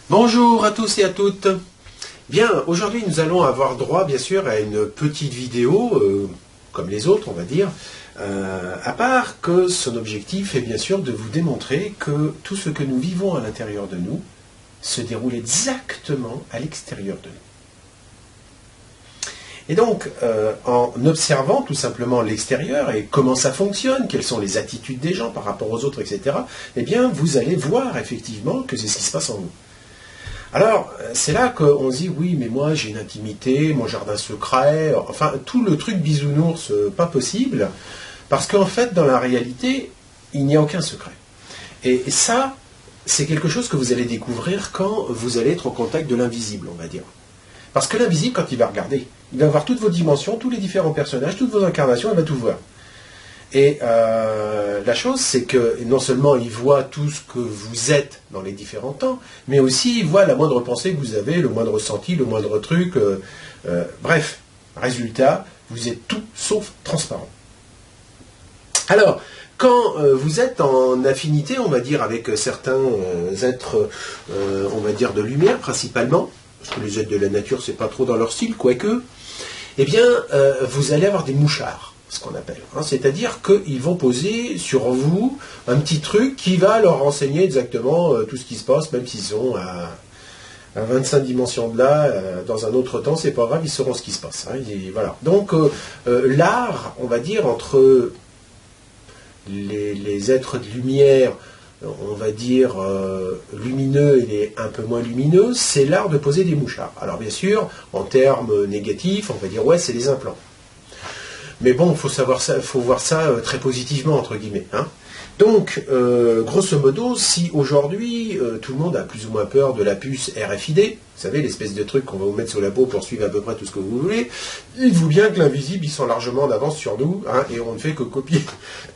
Bonjour à tous et à toutes. Bien, aujourd'hui nous allons avoir droit bien sûr à une petite vidéo, comme les autres on va dire, à part que son objectif est bien sûr de vous démontrer que tout ce que nous vivons à l'intérieur de nous se déroule exactement à l'extérieur de nous. Et donc, en observant tout simplement l'extérieur et comment ça fonctionne, quelles sont les attitudes des gens par rapport aux autres, etc., eh bien, vous allez voir effectivement que c'est ce qui se passe en nous. Alors, c'est là qu'on se dit, oui, mais moi, j'ai une intimité, mon jardin secret, enfin, tout le truc bisounours, pas possible, parce qu'en fait, dans la réalité, il n'y a aucun secret. Et ça, c'est quelque chose que vous allez découvrir quand vous allez être au contact de l'invisible, on va dire. Parce que l'invisible, quand il va regarder, il va voir toutes vos dimensions, tous les différents personnages, toutes vos incarnations, il va tout voir. Et la chose, c'est que non seulement il voit tout ce que vous êtes dans les différents temps, mais aussi il voit la moindre pensée que vous avez, le moindre ressenti, le moindre truc. Bref, résultat, vous êtes tout sauf transparent. Alors, quand vous êtes en affinité, on va dire, avec certains êtres, on va dire, de lumière principalement, parce que les êtres de la nature, c'est pas trop dans leur style, quoique, eh bien, vous allez avoir des mouchards, ce qu'on appelle. Hein, c'est-à-dire qu'ils vont poser sur vous un petit truc qui va leur renseigner exactement tout ce qui se passe, même s'ils sont à 25 dimensions de là, dans un autre temps, c'est pas grave, ils sauront ce qui se passe. Hein, et voilà. Donc, l'art, on va dire, entre les êtres de lumière, on va dire, lumineux et les un peu moins lumineux, c'est l'art de poser des mouchards. Alors bien sûr, en termes négatifs, on va dire, ouais, c'est les implants. Mais bon, faut voir ça très positivement, entre guillemets. Hein. Donc, grosso modo, si aujourd'hui, tout le monde a plus ou moins peur de la puce RFID, vous savez, l'espèce de truc qu'on va vous mettre sur la peau pour suivre à peu près tout ce que vous voulez, dites-vous bien que l'invisible, ils sont largement en avance sur nous, hein, et on ne fait que copier,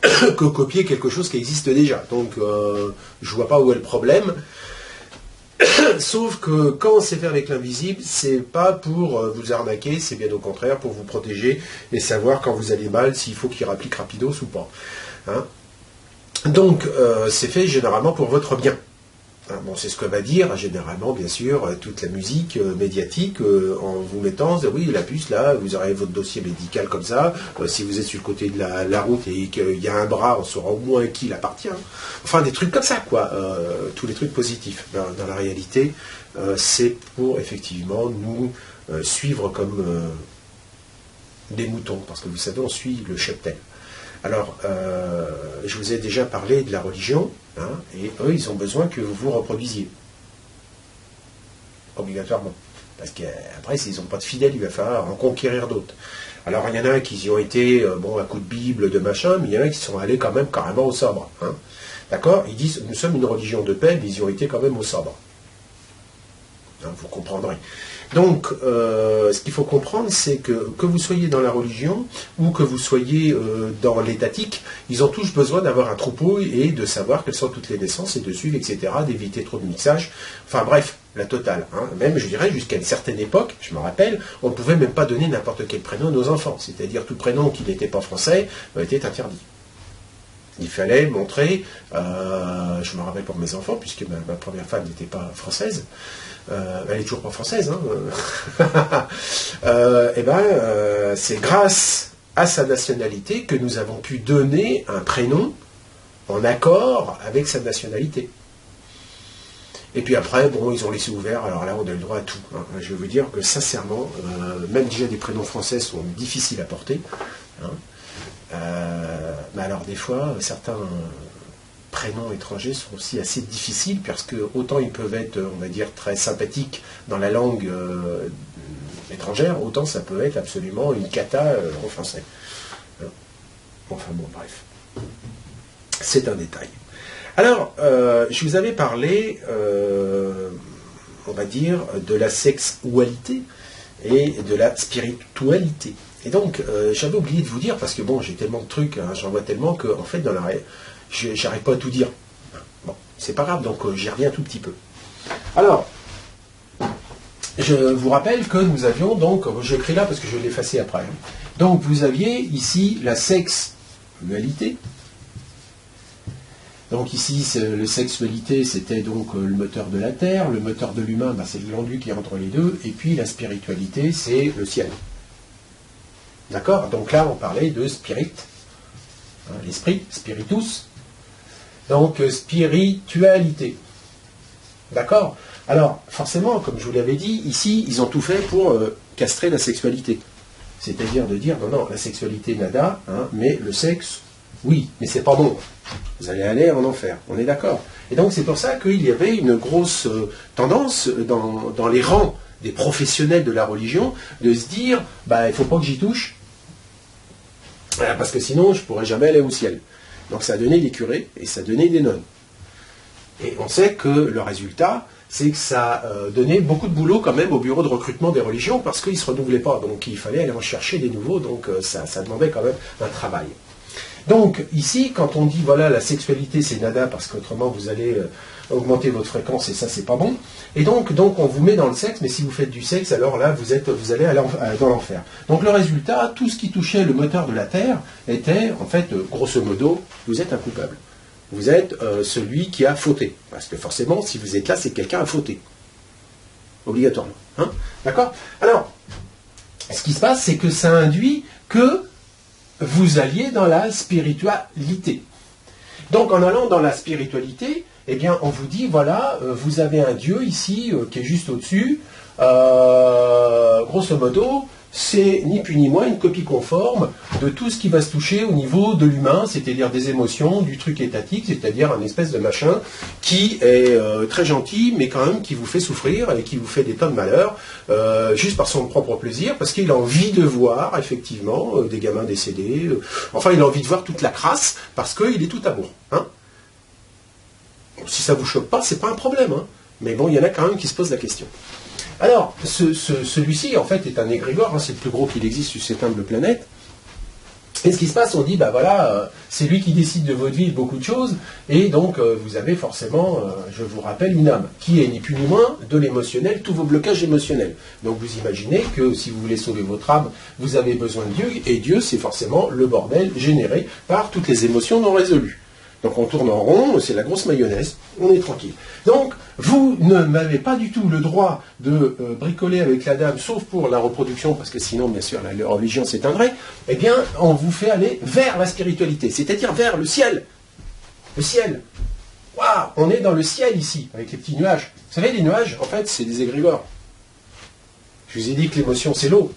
que copier quelque chose qui existe déjà. Donc, je vois pas où est le problème. Sauf que quand on sait faire avec l'invisible, c'est pas pour vous arnaquer, c'est bien au contraire pour vous protéger et savoir quand vous allez mal, s'il faut qu'il rapplique rapidos ou pas. Hein. Donc, c'est fait généralement pour votre bien. Hein, bon, c'est ce que va dire généralement, bien sûr, toute la musique médiatique en vous mettant, oui, la puce, là, vous aurez votre dossier médical comme ça. Si vous êtes sur le côté de la route et qu'il y a un bras, on saura au moins qui il appartient. Enfin, des trucs comme ça, quoi. Tous les trucs positifs. Dans la réalité, c'est pour, effectivement, nous suivre comme des moutons. Parce que vous savez, on suit le cheptel. Alors, je vous ai déjà parlé de la religion, hein, et eux, ils ont besoin que vous vous reproduisiez. Obligatoirement. Parce qu'après, s'ils n'ont pas de fidèles, il va falloir en conquérir d'autres. Alors, il y en a qui y ont été, bon, à coup de Bible, de machin, mais il y en a qui sont allés quand même carrément au sabre. Hein. D'accord? Ils disent, nous sommes une religion de paix, mais ils y ont été quand même au sabre. Hein, vous comprendrez. Donc, ce qu'il faut comprendre, c'est que vous soyez dans la religion ou que vous soyez dans l'étatique, ils ont tous besoin d'avoir un troupeau et de savoir quelles sont toutes les naissances et de suivre, etc., d'éviter trop de mixage. Enfin bref, la totale. Hein. Même, je dirais, jusqu'à une certaine époque, je me rappelle, on ne pouvait même pas donner n'importe quel prénom à nos enfants. C'est-à-dire tout prénom qui n'était pas français était interdit. Il fallait montrer, je me rappelle pour mes enfants, puisque ma première femme n'était pas française, elle est toujours pas française, hein. C'est grâce à sa nationalité que nous avons pu donner un prénom en accord avec sa nationalité. Et puis après, bon, ils ont laissé ouvert, alors là, on a le droit à tout. Hein. Je vais vous dire que sincèrement, même déjà des prénoms français sont difficiles à porter. Hein. Mais alors des fois, certains prénoms étrangers sont aussi assez difficiles parce que autant ils peuvent être, on va dire, très sympathiques dans la langue étrangère, autant ça peut être absolument une cata en français. Enfin bon, bref. C'est un détail. Alors, je vous avais parlé, on va dire, de la sexualité et de la spiritualité. Et donc, j'avais oublié de vous dire, parce que bon, j'ai tellement de trucs, hein, j'en vois tellement que, en fait, dans la j'arrive pas à tout dire. Bon, c'est pas grave, donc j'y reviens un tout petit peu. Alors, je vous rappelle que nous avions donc, j'écris là parce que je vais l'effacer après. Hein. Donc, vous aviez ici la sexualité. Donc ici, la sexualité, c'était donc le moteur de la Terre, le moteur de l'humain, c'est le glandu qui est entre les deux, et puis la spiritualité, c'est le ciel. D'accord? Donc là, on parlait de spirit, hein, l'esprit, spiritus. Donc spiritualité. D'accord? Alors, forcément, comme je vous l'avais dit, ici, ils ont tout fait pour castrer la sexualité. C'est-à-dire de dire, non, la sexualité, nada, hein, mais le sexe, oui, mais c'est pas bon. Vous allez aller en enfer, on est d'accord. Et donc, c'est pour ça qu'il y avait une grosse tendance dans les rangs des professionnels de la religion de se dire, il ne faut pas que j'y touche, parce que sinon, je ne pourrais jamais aller au ciel. Donc, ça a donné des curés et ça a donné des nonnes. Et on sait que le résultat, c'est que ça donnait beaucoup de boulot quand même au bureau de recrutement des religions parce qu'ils ne se renouvelaient pas. Donc il fallait aller en chercher des nouveaux, donc ça demandait quand même un travail. Donc ici, quand on dit voilà la sexualité c'est nada parce qu'autrement vous allez augmenter votre fréquence et ça c'est pas bon. Et donc on vous met dans le sexe, mais si vous faites du sexe, alors là vous allez aller dans l'enfer. Donc le résultat, tout ce qui touchait le moteur de la Terre était en fait grosso modo, vous êtes un coupable. Vous êtes celui qui a fauté. Parce que forcément, si vous êtes là, c'est que quelqu'un a fauté. Obligatoirement. Hein? D'accord? Alors, ce qui se passe, c'est que ça induit que vous alliez dans la spiritualité. Donc, en allant dans la spiritualité, eh bien, on vous dit, voilà, vous avez un Dieu ici, qui est juste au-dessus. Grosso modo, c'est ni plus ni moins une copie conforme de tout ce qui va se toucher au niveau de l'humain, c'est-à-dire des émotions, du truc étatique, c'est-à-dire un espèce de machin qui est très gentil, mais quand même qui vous fait souffrir et qui vous fait des tas de malheurs, juste par son propre plaisir, parce qu'il a envie de voir, effectivement, des gamins décédés, enfin il a envie de voir toute la crasse, parce qu'il est tout amour. Hein. Si ça ne vous choque pas, c'est pas un problème, hein. Mais bon, il y en a quand même qui se posent la question. Alors, celui-ci, en fait, est un égrégore, hein, c'est le plus gros qu'il existe sur cette humble planète. Et ce qui se passe, on dit, c'est lui qui décide de votre vie, de beaucoup de choses, et donc vous avez forcément, je vous rappelle, une âme, qui est ni plus ni moins de l'émotionnel, tous vos blocages émotionnels. Donc vous imaginez que si vous voulez sauver votre âme, vous avez besoin de Dieu, et Dieu, c'est forcément le bordel généré par toutes les émotions non résolues. Donc on tourne en rond, c'est la grosse mayonnaise, on est tranquille. Donc vous n'avez pas du tout le droit de bricoler avec la dame, sauf pour la reproduction, parce que sinon, bien sûr, la religion s'éteindrait. Eh bien, on vous fait aller vers la spiritualité, c'est-à-dire vers le ciel. Le ciel. Waouh, on est dans le ciel ici, avec les petits nuages. Vous savez, les nuages, en fait, c'est des égrégores. Je vous ai dit que l'émotion, c'est l'eau.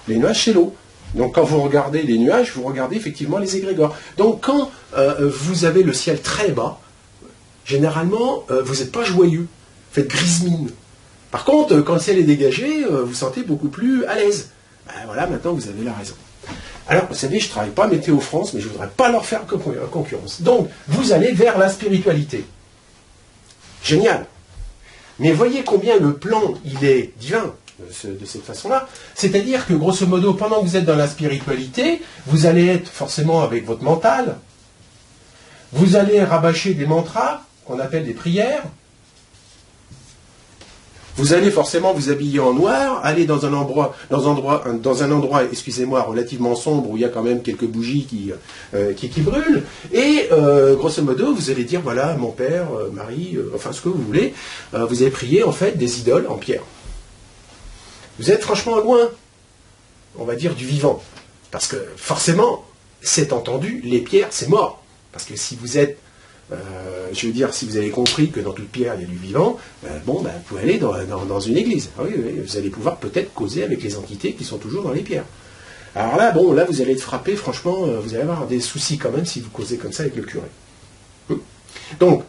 Les nuages, c'est l'eau. Donc quand vous regardez les nuages, vous regardez effectivement les égrégores. Donc quand vous avez le ciel très bas, généralement, vous n'êtes pas joyeux. Vous faites grise mine. Par contre, quand le ciel est dégagé, vous sentez beaucoup plus à l'aise. Voilà, maintenant vous avez la raison. Alors, vous savez, je ne travaille pas à Météo France, mais je ne voudrais pas leur faire concurrence. Donc, vous allez vers la spiritualité. Génial. Mais voyez combien le plan, il est divin. De cette façon-là. C'est-à-dire que, grosso modo, pendant que vous êtes dans la spiritualité, vous allez être forcément avec votre mental, vous allez rabâcher des mantras, qu'on appelle des prières, vous allez forcément vous habiller en noir, aller dans un endroit, excusez-moi, relativement sombre, où il y a quand même quelques bougies qui brûlent, et grosso modo, vous allez dire, voilà, mon père, Marie, enfin ce que vous voulez, vous allez prier en fait des idoles en pierre. Vous êtes franchement loin, on va dire, du vivant. Parce que forcément, c'est entendu, les pierres, c'est mort. Parce que si vous êtes, je veux dire, si vous avez compris que dans toute pierre, il y a du vivant, vous pouvez aller dans une église. Ah oui, vous allez pouvoir peut-être causer avec les entités qui sont toujours dans les pierres. Alors là, là, vous allez être frappé, franchement, vous allez avoir des soucis quand même si vous causez comme ça avec le curé. Donc,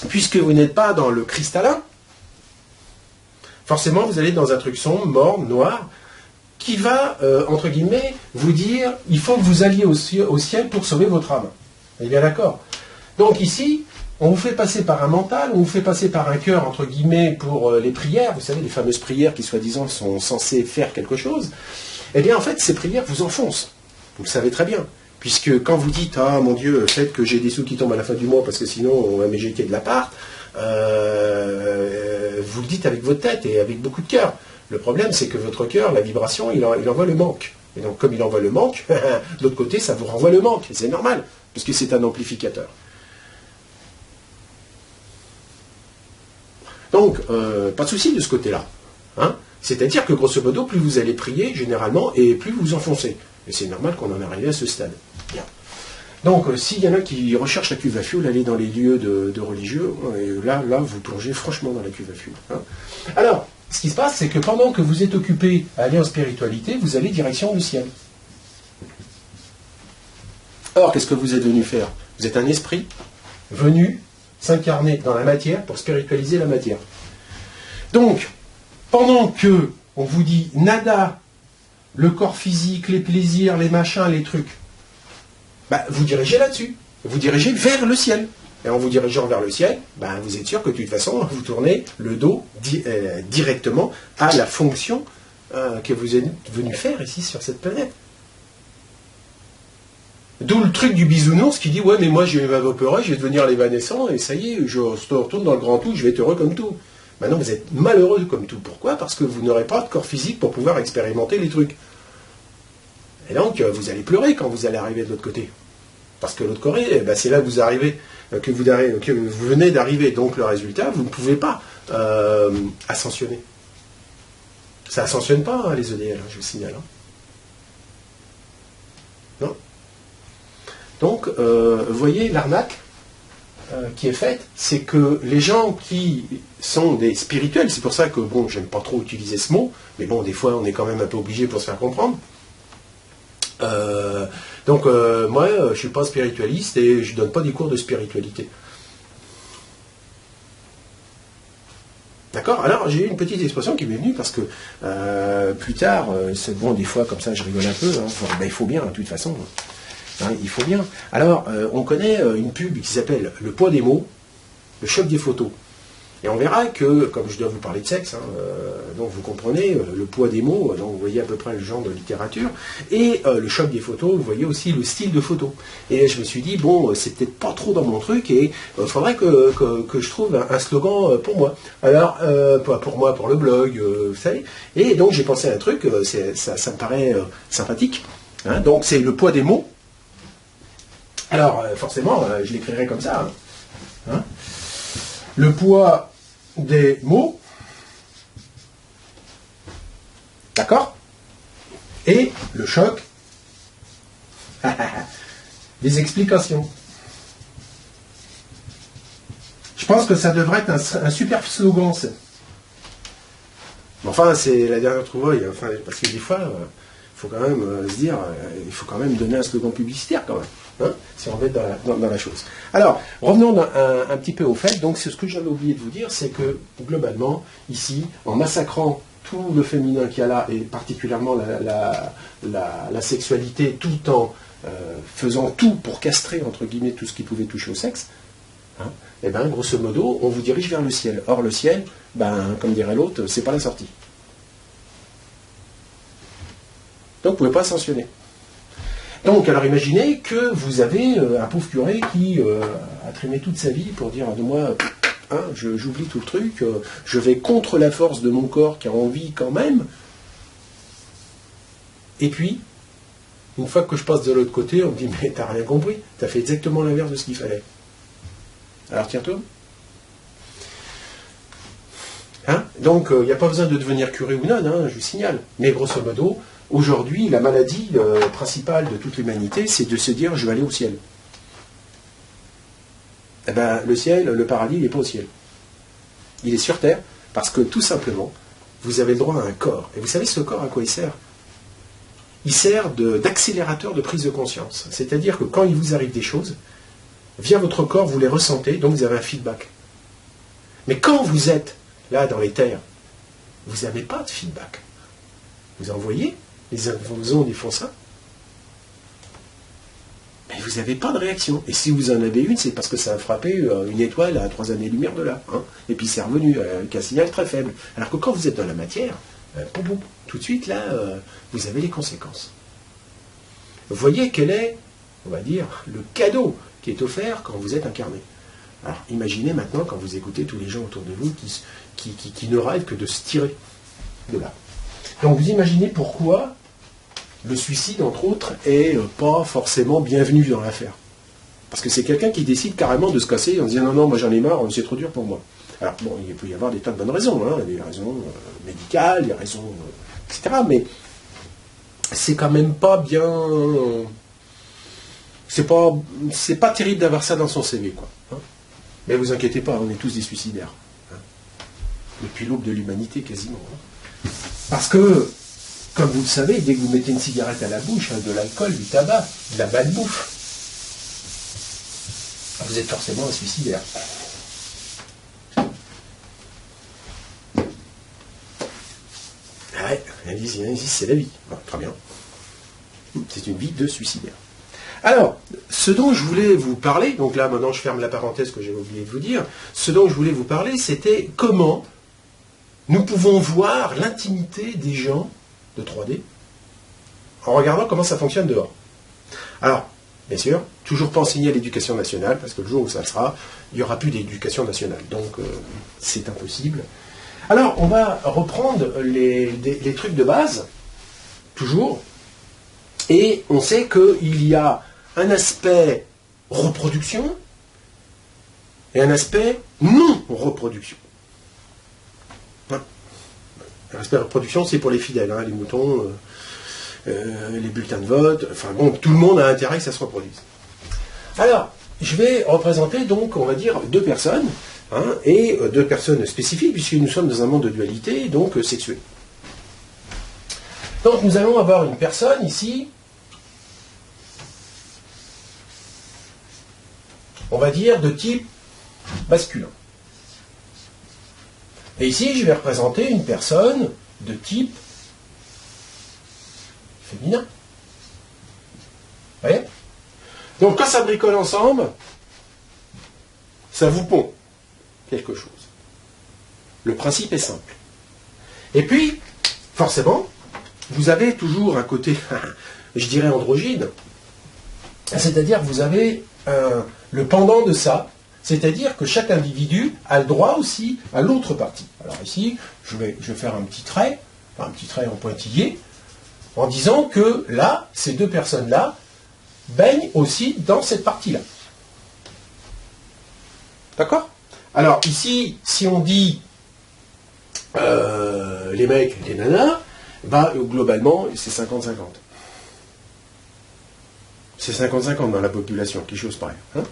puisque vous n'êtes pas dans le cristallin, forcément, vous allez dans un truc sombre, morne, noir, qui va, entre guillemets, vous dire, il faut que vous alliez au ciel pour sauver votre âme. Vous êtes bien d'accord? Donc ici, on vous fait passer par un mental, on vous fait passer par un cœur, entre guillemets, pour les prières, vous savez, les fameuses prières qui, soi-disant, sont censées faire quelque chose. Eh bien, en fait, ces prières vous enfoncent. Vous le savez très bien. Puisque quand vous dites, ah, mon Dieu, faites que j'ai des sous qui tombent à la fin du mois, parce que sinon, on va m'éjecter de l'appart, vous le dites avec votre tête et avec beaucoup de cœur. Le problème, c'est que votre cœur, la vibration, il envoie le manque. Et donc, comme il envoie le manque, de l'autre côté, ça vous renvoie le manque. C'est normal, puisque c'est un amplificateur. Donc, pas de souci de ce côté-là. Hein. C'est-à-dire que, grosso modo, plus vous allez prier, généralement, et plus vous vous enfoncez. Et c'est normal qu'on en arrive à ce stade. Bien. Donc, s'il y en a qui recherchent la cuve à fioul, allez dans les lieux de religieux, et là, vous plongez franchement dans la cuve à fioul. Hein. Alors, ce qui se passe, c'est que pendant que vous êtes occupé à aller en spiritualité, vous allez direction le ciel. Or, qu'est-ce que vous êtes venu faire? Vous êtes un esprit venu s'incarner dans la matière pour spiritualiser la matière. Donc, pendant que on vous dit nada, le corps physique, les plaisirs, les machins, les trucs, vous dirigez là-dessus. Vous dirigez vers le ciel. Et en vous dirigeant vers le ciel, vous êtes sûr que de toute façon, vous tournez le dos directement à la fonction que vous êtes venu faire ici sur cette planète. D'où le truc du bisounours qui dit « Ouais, mais moi, je vais m'évaporer, je vais devenir l'évanescent, et ça y est, je retourne dans le grand tout, je vais être heureux comme tout. » Maintenant, vous êtes malheureux comme tout. Pourquoi? Parce que vous n'aurez pas de corps physique pour pouvoir expérimenter les trucs. Et donc, vous allez pleurer quand vous allez arriver de l'autre côté. Parce que l'autre côté, c'est là que vous arrivez, que vous venez d'arriver. Donc, le résultat, vous ne pouvez pas ascensionner. Ça ascensionne pas, hein, les EDL, je vous signale. Hein. Non. Donc, vous voyez, l'arnaque qui est faite, c'est que les gens qui sont des spirituels, c'est pour ça que, bon, j'aime pas trop utiliser ce mot, mais bon, des fois, on est quand même un peu obligé pour se faire comprendre. Moi, je ne suis pas spiritualiste et je ne donne pas des cours de spiritualité. D'accord? Alors, j'ai eu une petite expression qui m'est venue parce que plus tard, c'est bon, des fois, comme ça, je rigole un peu, hein, il faut bien, de toute façon. Hein, il faut bien. Alors, on connaît une pub qui s'appelle Le poids des mots, le choc des photos. Et on verra que, comme je dois vous parler de sexe, donc vous comprenez le poids des mots, donc vous voyez à peu près le genre de littérature, et le choc des photos, vous voyez aussi le style de photo. Et je me suis dit, bon, c'est peut-être pas trop dans mon truc, et il faudrait que je trouve un slogan pour moi. Alors, pas pour moi, pour le blog, vous savez. Et donc j'ai pensé à un truc, ça me paraît sympathique. Hein, donc c'est le poids des mots. Alors, forcément, je l'écrirai comme ça. Hein. Le poids des mots. D'accord? Et le choc des explications. Je pense que ça devrait être un super slogan. Enfin, c'est la dernière trouvaille. Enfin, parce que des fois, il faut quand même se dire, il faut quand même donner un slogan publicitaire quand même. Hein, si on va être dans la chose. Alors, revenons un petit peu au fait. Donc, c'est ce que j'avais oublié de vous dire, c'est que, globalement, ici, en massacrant tout le féminin qu'il y a là, et particulièrement la sexualité, tout en faisant tout pour castrer, entre guillemets, tout ce qui pouvait toucher au sexe, hein, et bien, grosso modo, on vous dirige vers le ciel. Or, le ciel, comme dirait l'autre, c'est pas la sortie. Donc, vous ne pouvez pas ascensionner. Donc, alors imaginez que vous avez un pauvre curé qui a traîné toute sa vie pour dire de moi, hein, j'oublie tout le truc, je vais contre la force de mon corps qui a envie quand même. Et puis, une fois que je passe de l'autre côté, on me dit, mais t'as rien compris, t'as fait exactement l'inverse de ce qu'il fallait. Alors tiens-toi. Hein, donc, il n'y a pas besoin de devenir curé ou non, hein, je vous signale. Mais grosso modo, aujourd'hui, la maladie principale de toute l'humanité, c'est de se dire je vais aller au ciel. Eh bien, le ciel, le paradis, il n'est pas au ciel. Il est sur terre, parce que tout simplement, vous avez le droit à un corps. Et vous savez ce corps à quoi il sert? Il sert d'accélérateur de prise de conscience. C'est-à-dire que quand il vous arrive des choses, via votre corps, vous les ressentez, donc vous avez un feedback. Mais quand vous êtes là dans les terres, vous n'avez pas de feedback. Vous envoyez, vos ondes font ça, mais vous n'avez pas de réaction. Et si vous en avez une, c'est parce que ça a frappé une étoile à 3 années-lumière de là. Hein, et puis c'est revenu avec un signal très faible. Alors que quand vous êtes dans la matière, tout de suite, là, vous avez les conséquences. Vous voyez quel est, on va dire, le cadeau qui est offert quand vous êtes incarné. Alors imaginez maintenant, quand vous écoutez tous les gens autour de vous qui ne rêvent que de se tirer de là. Donc vous imaginez pourquoi le suicide, entre autres, est pas forcément bienvenu dans l'affaire. Parce que c'est quelqu'un qui décide carrément de se casser en disant non, non, moi j'en ai marre, c'est trop dur pour moi. Alors bon, il peut y avoir des tas de bonnes raisons, hein, des raisons médicales, des raisons, etc. Mais c'est quand même pas bien... C'est pas terrible d'avoir ça dans son CV, quoi. Hein. Mais vous inquiétez pas, on est tous des suicidaires. Hein. Depuis l'aube de l'humanité, quasiment. Hein. Parce que, comme vous le savez, dès que vous mettez une cigarette à la bouche, hein, de l'alcool, du tabac, de la malbouffe, vous êtes forcément un suicidaire. Ouais, allez-y, c'est la vie. Bon, très bien. C'est une vie de suicidaire. Alors, ce dont je voulais vous parler, donc là maintenant je ferme la parenthèse que j'avais oublié de vous dire, ce dont je voulais vous parler, c'était comment nous pouvons voir l'intimité des gens de 3D en regardant comment ça fonctionne dehors. Alors, bien sûr, toujours pas enseigner à l'éducation nationale, parce que le jour où ça le sera, il n'y aura plus d'éducation nationale. Donc, c'est impossible. Alors, on va reprendre les trucs de base, toujours, et on sait qu'il y a un aspect reproduction et un aspect non-reproduction. L'aspect reproduction, c'est pour les fidèles, hein, les moutons, les bulletins de vote, enfin bon, tout le monde a intérêt que ça se reproduise. Alors, je vais représenter donc, on va dire, deux personnes, hein, et deux personnes spécifiques, puisque nous sommes dans un monde de dualité, donc sexuelle. Donc nous allons avoir une personne ici, on va dire de type masculin. Et ici, je vais représenter une personne de type féminin. Vous voyez? Donc quand ça bricole ensemble, ça vous pond quelque chose. Le principe est simple. Et puis, forcément, vous avez toujours un côté, je dirais, androgyne. C'est-à-dire que vous avez le pendant de ça, c'est-à-dire que chaque individu a le droit aussi à l'autre partie. Alors ici, je vais faire un petit trait en pointillé, en disant que là, ces deux personnes-là baignent aussi dans cette partie-là. D'accord? Alors ici, si on dit les mecs, les nanas, bah, globalement, c'est 50-50. C'est 50-50 dans la population, quelque chose pareil. Hein?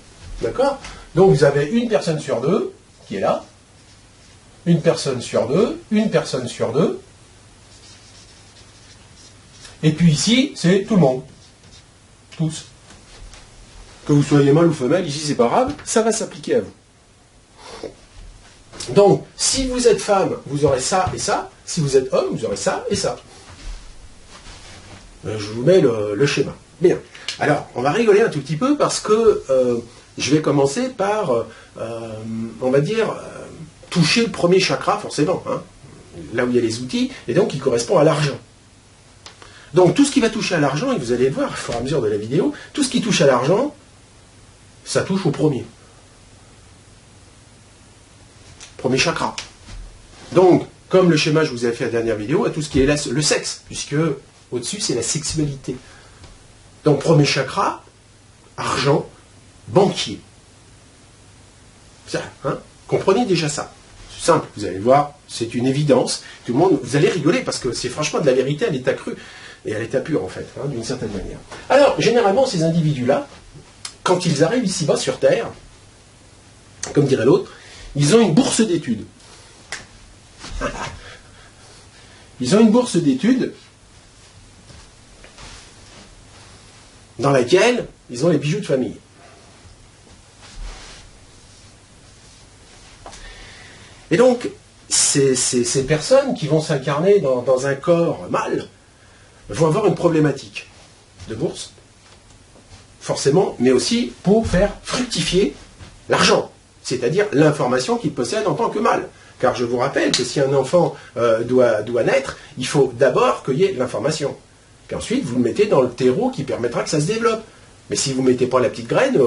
D'accord? Donc vous avez une personne sur deux qui est là, une personne sur deux, une personne sur deux, et puis ici, c'est tout le monde. Tous. Que vous soyez mâle ou femelle, ici c'est pas grave, ça va s'appliquer à vous. Donc, si vous êtes femme, vous aurez ça et ça, si vous êtes homme, vous aurez ça et ça. Je vous mets le schéma. Bien. Alors, on va rigoler un tout petit peu parce que je vais commencer par, on va dire, toucher le premier chakra, forcément, hein, là où il y a les outils, et donc qui correspond à l'argent. Donc, tout ce qui va toucher à l'argent, et vous allez le voir au fur et à mesure de la vidéo, tout ce qui touche à l'argent, ça touche au premier. Premier chakra. Donc, comme le schéma que je vous avais fait à la dernière vidéo, à tout ce qui est là, le sexe, puisque au-dessus, c'est la sexualité. Donc, premier chakra, argent, banquier. Ça, hein, comprenez déjà ça. C'est simple, vous allez voir, c'est une évidence. Tout le monde, vous allez rigoler, parce que c'est franchement de la vérité à l'état cru, et à l'état pur, en fait, hein, d'une certaine manière. Alors, généralement, ces individus-là, quand ils arrivent ici-bas sur Terre, comme dirait l'autre, ils ont une bourse d'études. Ils ont une bourse d'études dans laquelle ils ont les bijoux de famille. Et donc, ces personnes qui vont s'incarner dans un corps mâle vont avoir une problématique de bourse, forcément, mais aussi pour faire fructifier l'argent, c'est-à-dire l'information qu'ils possèdent en tant que mâle. Car je vous rappelle que si un enfant doit naître, il faut d'abord qu'il y ait l'information. Qu'ensuite, vous le mettez dans le terreau qui permettra que ça se développe. Mais si vous ne mettez pas la petite graine,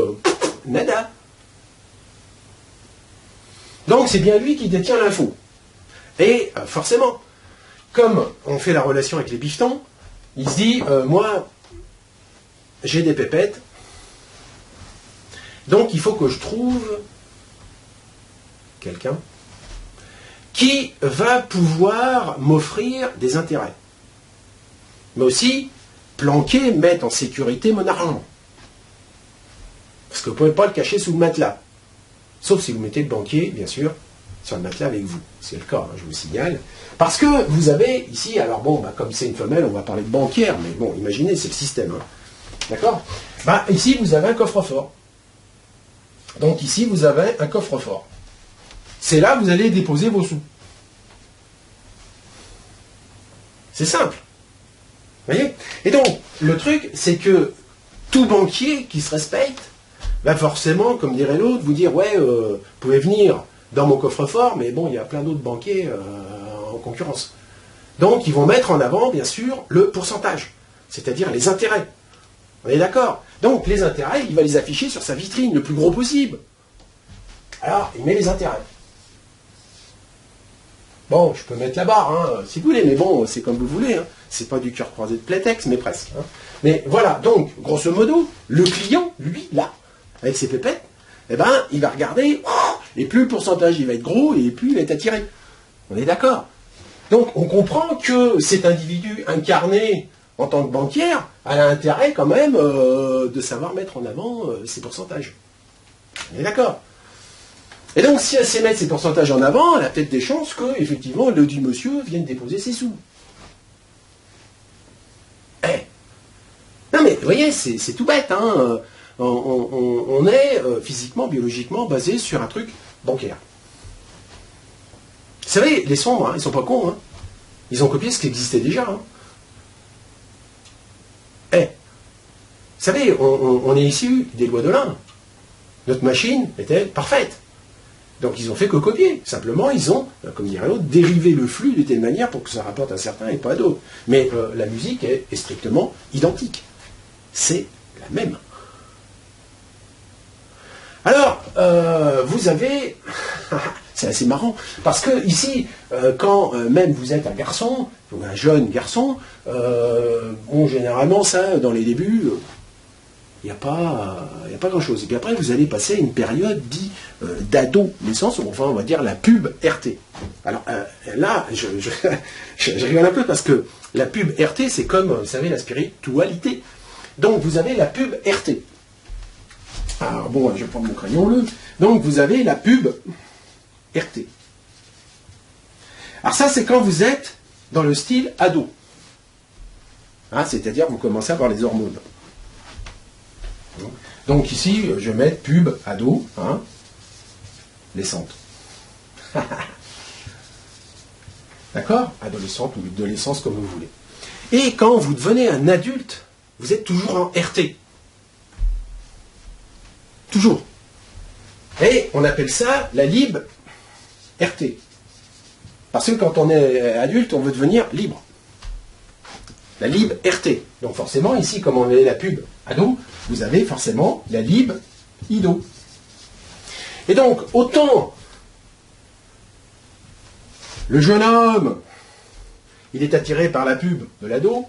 nada. Donc c'est bien lui qui détient l'info. Et forcément, comme on fait la relation avec les bifetons, il se dit, moi, j'ai des pépettes, Donc il faut que je trouve quelqu'un qui va pouvoir m'offrir des intérêts. Mais aussi planquer, mettre en sécurité mon argent. Parce que vous ne pouvez pas le cacher sous le matelas. Sauf si vous mettez le banquier, bien sûr, sur le matelas avec vous. C'est le cas, hein, je vous signale. Parce que vous avez ici, alors bon, bah, comme c'est une femelle, on va parler de banquière, mais bon, imaginez, c'est le système. Hein. D'accord? Bah, ici, vous avez un coffre-fort. Donc ici, vous avez un coffre-fort. C'est là que vous allez déposer vos sous. C'est simple. Vous voyez? Et donc, le truc, c'est que tout banquier qui se respecte va forcément, comme dirait l'autre, vous dire, ouais, vous pouvez venir dans mon coffre-fort, mais bon, il y a plein d'autres banquiers en concurrence. Donc, ils vont mettre en avant, bien sûr, le pourcentage, c'est-à-dire les intérêts. On est d'accord? Donc, les intérêts, il va les afficher sur sa vitrine, le plus gros possible. Alors, il met les intérêts. Bon, je peux mettre la barre, hein, si vous voulez, mais bon, c'est comme vous voulez. Hein. C'est pas du cœur croisé de Playtex, mais presque. Hein. Mais voilà, donc, grosso modo, le client, lui, là, avec ses pépettes, eh ben, il va regarder, et plus le pourcentage il va être gros, et plus il va être attiré. On est d'accord? Donc, on comprend que cet individu incarné en tant que banquière a intérêt quand même de savoir mettre en avant ses pourcentages. On est d'accord? Et donc, si elle sait mettre ses pourcentages en avant, elle a peut-être des chances que, effectivement, le dit monsieur vienne déposer ses sous. Non mais, vous voyez, c'est tout bête, hein. On est physiquement, biologiquement basé sur un truc bancaire. Vous savez, les sombres, hein, ils sont pas cons, hein. Ils ont copié ce qui existait déjà. Hein. Vous savez, on est issu des lois de l'Inde. Notre machine était parfaite. Donc ils ont fait que copier. Simplement, ils ont, comme dirait l'autre, dérivé le flux de telle manière pour que ça rapporte à certains et pas à d'autres. Mais la musique est strictement identique. C'est la même. Alors, vous avez... c'est assez marrant, parce que ici, quand même vous êtes un garçon, ou un jeune garçon, bon, généralement, ça, dans les débuts, il n'y a pas grand-chose. Et puis après, vous allez passer une période dite d'adolescence, enfin, on va dire la pub RT. Alors là, je rigole un peu, parce que la pub RT, c'est comme, vous savez, la spiritualité. Donc, vous avez la pub RT. Alors bon, je vais prendre mon crayon bleu. Donc, vous avez la pub RT. Alors ça, c'est quand vous êtes dans le style ado. Hein, c'est-à-dire, vous commencez à avoir les hormones. Donc ici, je vais mettre pub ado, hein, naissante. D'accord? Adolescente ou adolescence, comme vous voulez. Et quand vous devenez un adulte, vous êtes toujours en RT. Toujours. Et on appelle ça la libre RT. Parce que quand on est adulte, on veut devenir libre. La libre RT. Donc forcément, ici, comme on est la pub ado, vous avez forcément la libre ido. Et donc, autant le jeune homme, il est attiré par la pub de l'ado,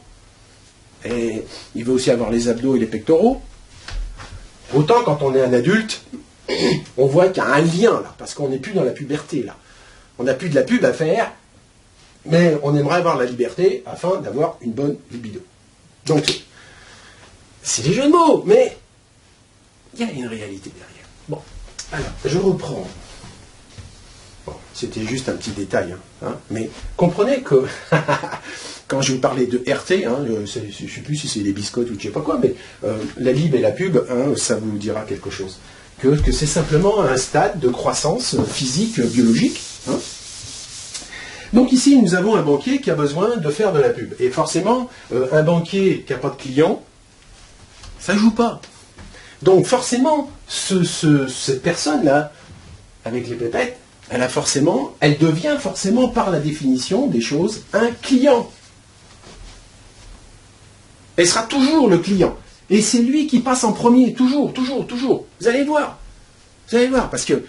et il veut aussi avoir les abdos et les pectoraux, autant quand on est un adulte, on voit qu'il y a un lien là, parce qu'on n'est plus dans la puberté là. On n'a plus de la pub à faire, mais on aimerait avoir la liberté afin d'avoir une bonne libido. Donc, c'est des jeux de mots, mais il y a une réalité derrière. Bon, alors, je reprends. Bon, c'était juste un petit détail, hein, mais comprenez que quand je vais parler de RT, hein, je ne sais plus si c'est des biscottes ou je ne sais pas quoi, mais la lib et la pub, hein, ça vous dira quelque chose. Que c'est simplement un stade de croissance physique, biologique. Hein. Donc ici, nous avons un banquier qui a besoin de faire de la pub. Et forcément, un banquier qui n'a pas de clients, ça ne joue pas. Donc forcément, cette personne-là, avec les pépettes, elle devient forcément, par la définition des choses, un client. Elle sera toujours le client. Et c'est lui qui passe en premier, toujours, toujours, toujours. Vous allez voir. Vous allez voir, parce que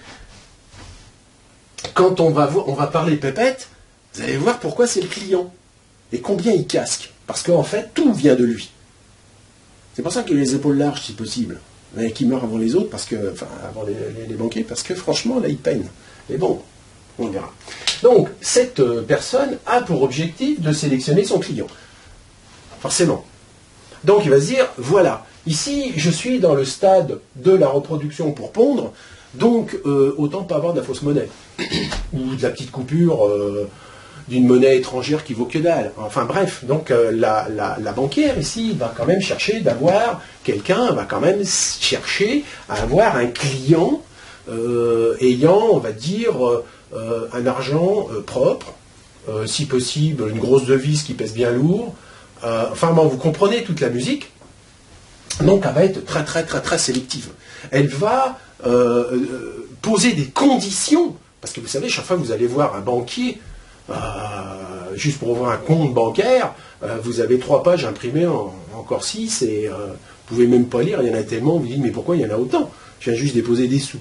quand on va parler pépettes, vous allez voir pourquoi c'est le client. Et combien il casque. Parce qu'en fait, tout vient de lui. C'est pour ça qu'il a les épaules larges, si possible. mais qui meurt avant les autres, parce que, enfin, avant les banquiers, parce que franchement, là, ils peinent. Mais bon, on verra. Donc, cette personne a pour objectif de sélectionner son client. Forcément. Donc, il va se dire, voilà, ici, je suis dans le stade de la reproduction pour pondre, donc autant pas avoir de la fausse monnaie. Ou de la petite coupure d'une monnaie étrangère qui vaut que dalle. Enfin bref, donc la banquière ici va quand même chercher d'avoir quelqu'un, va quand même chercher à avoir un client ayant, on va dire, un argent propre, si possible une grosse devise qui pèse bien lourd. Enfin bon, vous comprenez toute la musique. Donc elle va être très très très très sélective. Elle va poser des conditions, parce que vous savez, chaque fois que vous allez voir un banquier, juste pour ouvrir un compte bancaire, vous avez 3 pages imprimées encore 6 et vous pouvez même pas lire, il y en a tellement, vous dites mais pourquoi il y en a autant? Je viens juste déposer des sous.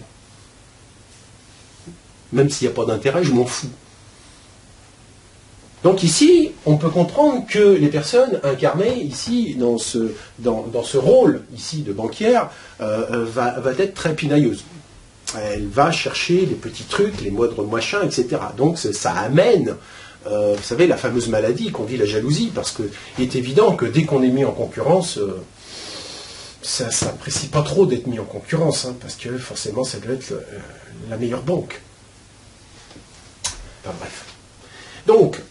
Même s'il n'y a pas d'intérêt, je m'en fous. Donc ici, on peut comprendre que les personnes incarnées ici dans ce rôle ici de banquière va être très pinailleuse. Elle va chercher les petits trucs, les moindres machins, etc. Donc ça amène, vous savez, la fameuse maladie qu'on dit la jalousie, parce qu'il est évident que dès qu'on est mis en concurrence, ça n'apprécie pas trop d'être mis en concurrence, hein, parce que forcément ça doit être la meilleure banque. Enfin bref. Donc,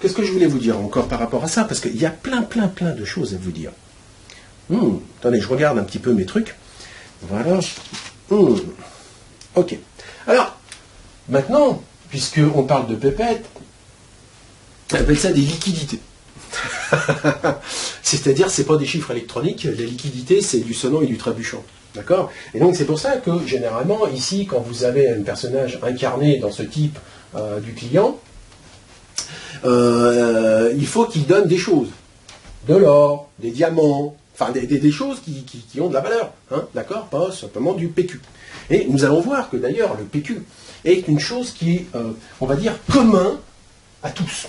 qu'est-ce que je voulais vous dire encore par rapport à ça? Parce qu'il y a plein de choses à vous dire. Attendez, je regarde un petit peu mes trucs. Voilà. Ok. Alors, maintenant, puisqu'on parle de pépettes, on appelle ça des liquidités. C'est-à-dire, c'est pas des chiffres électroniques, la liquidité, c'est du sonnant et du trébuchant. D'accord? Et donc, c'est pour ça que, généralement, ici, quand vous avez un personnage incarné dans ce type du client, il faut qu'il donne des choses. De l'or, des diamants, enfin des choses qui ont de la valeur. Hein, d'accord? Pas simplement du PQ. Et nous allons voir que d'ailleurs, le PQ est une chose qui est, on va dire, commun à tous.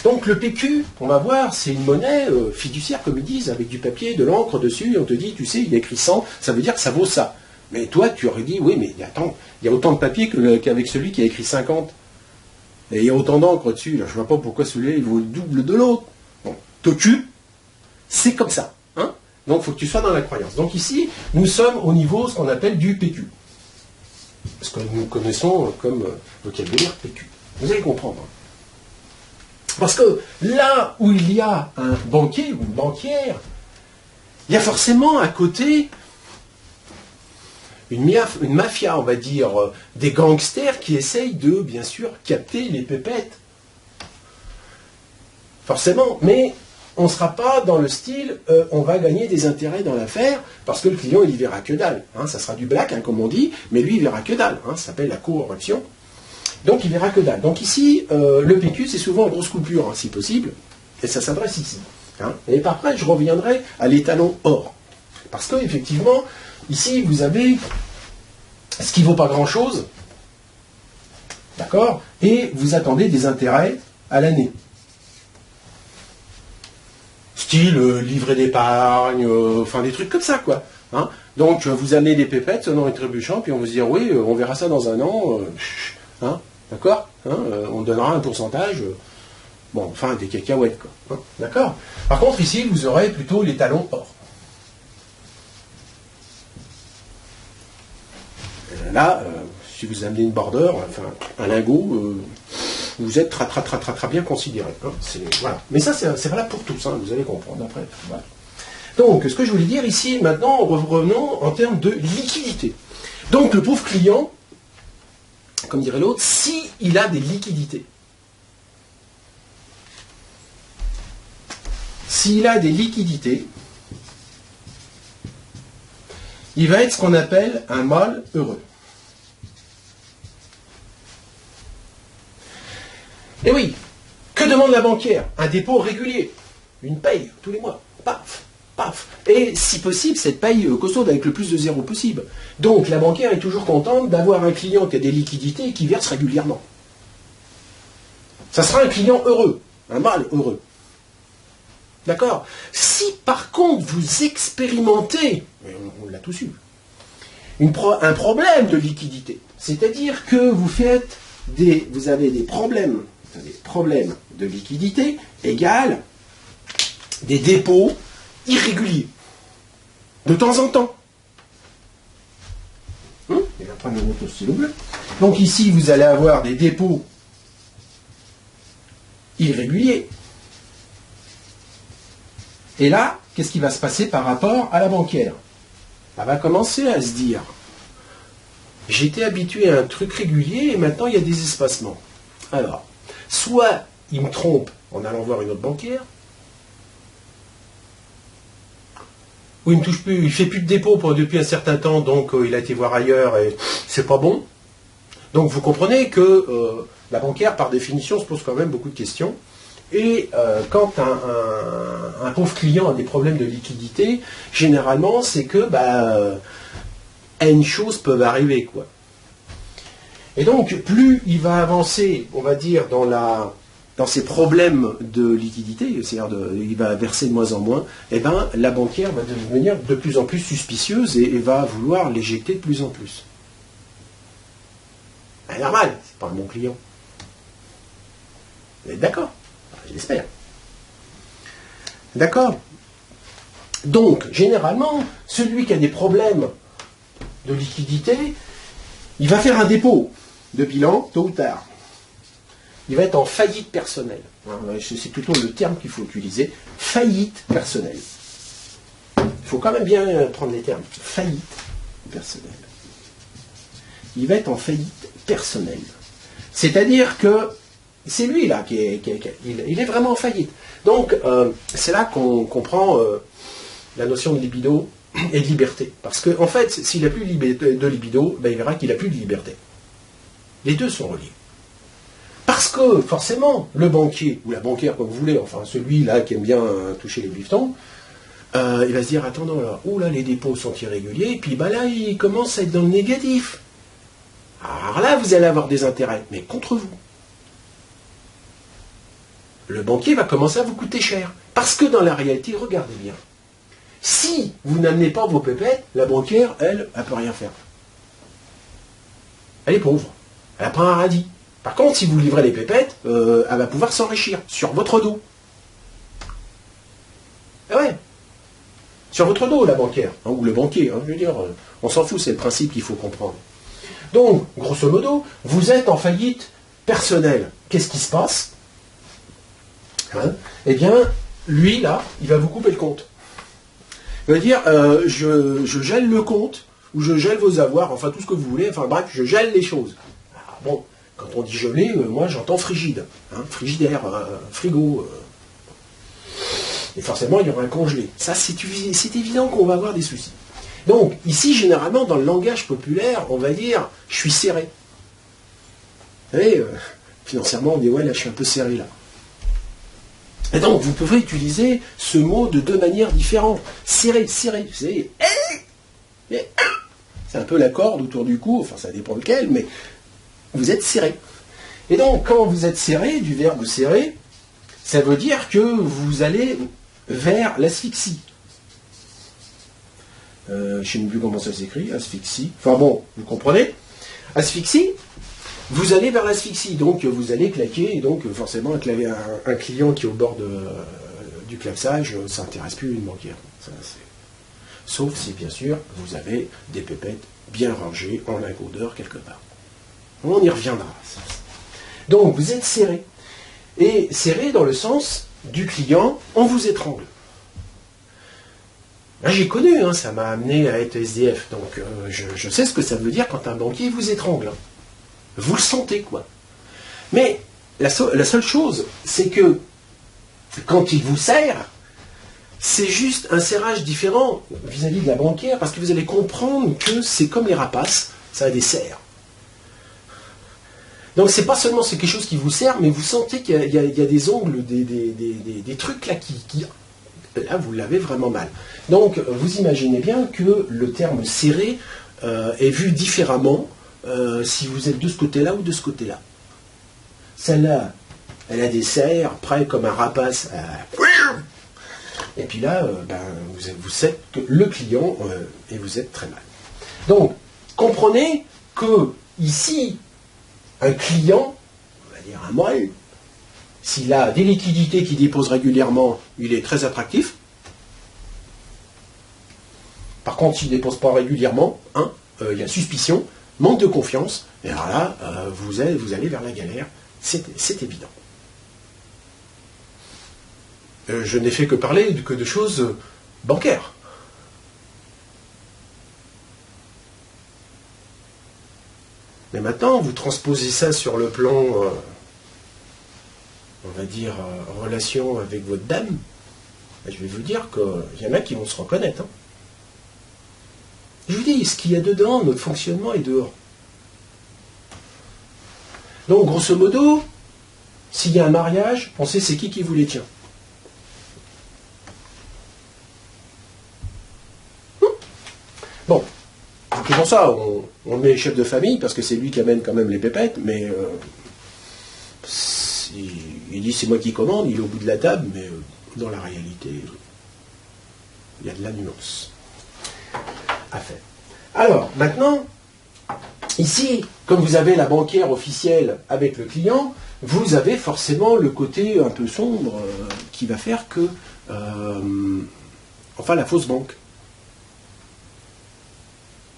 Donc le PQ, on va voir, c'est une monnaie fiduciaire, comme ils disent, avec du papier, de l'encre dessus, et on te dit, tu sais, il y a écrit 100, ça veut dire que ça vaut ça. Mais toi, tu aurais dit, oui, mais attends, il y a autant de papier qu'avec celui qui a écrit 50. Et il y a autant d'encre dessus, là, je ne vois pas pourquoi celui-là, il vaut le double de l'autre. Bon, t'occupes, c'est comme ça. Hein, donc il faut que tu sois dans la croyance. Donc ici, nous sommes au niveau, ce qu'on appelle du PQ. Ce que nous connaissons comme vocabulaire PQ. Vous allez comprendre. Parce que là où il y a un banquier ou une banquière, il y a forcément à côté une mafia, on va dire, des gangsters qui essayent de, bien sûr, capter les pépettes. Forcément, mais on ne sera pas dans le style on va gagner des intérêts dans l'affaire parce que le client il y verra que dalle. Hein, ça sera du black, hein, comme on dit, mais lui il verra que dalle. Hein, ça s'appelle la corruption. Donc il verra que dalle. Donc ici, le PQ c'est souvent en grosse coupure, hein, si possible, et ça s'adresse ici. Hein. Et par après, je reviendrai à l'étalon or. Parce que effectivement, ici vous avez ce qui ne vaut pas grand-chose, d'accord, et vous attendez des intérêts à l'année. Style livret d'épargne, enfin des trucs comme ça, quoi. Hein. Donc vous amenez des pépettes, sonnant et trébuchant, puis on vous dit oui, on verra ça dans un an, hein, d'accord, hein, on donnera un pourcentage, bon, enfin des cacahuètes, quoi. Hein, d'accord. Par contre, ici, vous aurez plutôt les talons or. Là, si vous amenez une border, enfin un lingot, vous êtes très bien considéré. Hein, voilà. Mais ça, c'est valable pour tous, hein, vous allez comprendre après. Voilà. Donc, ce que je voulais dire ici, maintenant, revenons en termes de liquidité. Donc, le pauvre client, comme dirait l'autre, s'il a des liquidités. S'il a des liquidités, il va être ce qu'on appelle un mâle heureux. Et oui, que demande la banquière? Un dépôt régulier, une paye tous les mois, paf, paf. Et si possible, cette paye costaude avec le plus de zéro possible. Donc la banquière est toujours contente d'avoir un client qui a des liquidités et qui verse régulièrement. Ça sera un client heureux, un mâle heureux. D'accord? Si par contre vous expérimentez, on l'a tous eu, un problème de liquidité, c'est-à-dire que vous avez des problèmes de liquidité égale des dépôts irréguliers, de temps en temps. Il va prendre une autre stylo bleu. Donc ici, vous allez avoir des dépôts irréguliers. Et là, qu'est-ce qui va se passer par rapport à la banquière? Elle va commencer à se dire, j'étais habitué à un truc régulier et maintenant il y a des espacements. Alors, soit il me trompe en allant voir une autre banquière, ou il ne me touche plus, il ne fait plus de dépôt depuis un certain temps, donc il a été voir ailleurs et c'est pas bon. Donc vous comprenez que la banquière, par définition, se pose quand même beaucoup de questions. Et quand un pauvre client a des problèmes de liquidité, généralement, c'est que N choses peuvent arriver, quoi. Et donc, plus il va avancer, on va dire, dans ses problèmes de liquidité, c'est-à-dire il va verser de moins en moins, et la banquière va devenir de plus en plus suspicieuse et va vouloir l'éjecter de plus en plus. C'est normal, c'est pas un bon client. Vous êtes d'accord? J'espère. D'accord? Donc, généralement, celui qui a des problèmes de liquidité, il va faire un dépôt de bilan, tôt ou tard. Il va être en faillite personnelle. C'est plutôt le terme qu'il faut utiliser. Faillite personnelle. Il faut quand même bien prendre les termes. Faillite personnelle. Il va être en faillite personnelle. C'est-à-dire que c'est lui, là, il est vraiment en faillite. Donc, c'est là qu'on comprend la notion de libido et de liberté. Parce qu'en fait, s'il n'a plus de libido, il verra qu'il n'a plus de liberté. Les deux sont reliés. Parce que, forcément, le banquier, ou la banquière, comme vous voulez, enfin, celui-là qui aime bien toucher les bifetons, il va se dire, attends, là, les dépôts sont irréguliers, et puis là, il commence à être dans le négatif. Alors là, vous allez avoir des intérêts, mais contre vous. Le banquier va commencer à vous coûter cher. Parce que dans la réalité, regardez bien, si vous n'amenez pas vos pépettes, la banquière, elle ne peut rien faire. Elle est pauvre. Elle n'a pas un radis. Par contre, si vous livrez les pépettes, elle va pouvoir s'enrichir sur votre dos. Ah ouais. Sur votre dos, la banquière, ou le banquier, je veux dire, on s'en fout, c'est le principe qu'il faut comprendre. Donc, grosso modo, vous êtes en faillite personnelle. Qu'est-ce qui se passe? Eh bien, lui, là, il va vous couper le compte. Il va dire, je gèle le compte, ou je gèle vos avoirs, enfin tout ce que vous voulez, enfin bref, je gèle les choses. Alors, bon, quand on dit geler, moi j'entends frigide, frigidaire, frigo. Et forcément, il y aura un congelé. Ça, c'est évident qu'on va avoir des soucis. Donc, ici, généralement, dans le langage populaire, on va dire, je suis serré. Vous savez, financièrement, on dit, ouais, là, je suis un peu serré, là. Et donc, vous pouvez utiliser ce mot de deux manières différentes. Serré, serré, vous savez, c'est un peu la corde autour du cou, enfin, ça dépend lequel, mais vous êtes serré. Et donc, quand vous êtes serré, du verbe serré, ça veut dire que vous allez vers l'asphyxie. Je ne sais plus comment ça s'écrit, asphyxie. Enfin bon, vous comprenez? Asphyxie, vous allez vers l'asphyxie, donc vous allez claquer, et donc forcément un client qui est au bord du claquage, ça n'intéresse plus une banquière. Sauf si, bien sûr, vous avez des pépettes bien rangées en lingots d'or quelque part. On y reviendra. Donc, vous êtes serré. Et serré dans le sens du client, on vous étrangle. Là, j'ai connu, ça m'a amené à être SDF. Donc, je sais ce que ça veut dire quand un banquier vous étrangle. Vous le sentez, quoi. Mais la seule chose, c'est que quand il vous serre, c'est juste un serrage différent vis-à-vis de la banquière, parce que vous allez comprendre que c'est comme les rapaces, ça a des serres. Donc c'est pas seulement quelque chose qui vous serre, mais vous sentez qu'il y a des ongles, des trucs là qui là vous l'avez vraiment mal. Donc vous imaginez bien que le terme serré est vu différemment si vous êtes de ce côté-là ou de ce côté-là. Celle-là, elle a des serres, près comme un rapace. Et puis là, vous êtes le client et vous êtes très mal. Donc, comprenez que ici, un client, on va dire un moelle, s'il a des liquidités qu'il dépose régulièrement, il est très attractif. Par contre, s'il ne dépose pas régulièrement, il y a suspicion, manque de confiance, et alors là, vous allez vers la galère, c'est évident. Je n'ai fait que parler que de choses bancaires. Mais maintenant, vous transposez ça sur le plan, on va dire, relation avec votre dame. Je vais vous dire qu'il y en a qui vont se reconnaître. Je vous dis, ce qu'il y a dedans, notre fonctionnement est dehors. Donc, grosso modo, s'il y a un mariage, pensez c'est qui vous les tient. Bon, c'est pour ça, on met chef de famille, parce que c'est lui qui amène quand même les pépettes, mais il dit c'est moi qui commande, il est au bout de la table, mais dans la réalité, il y a de la nuance à faire. Alors, maintenant, ici, comme vous avez la banquière officielle avec le client, vous avez forcément le côté un peu sombre qui va faire que, enfin, la fausse banque.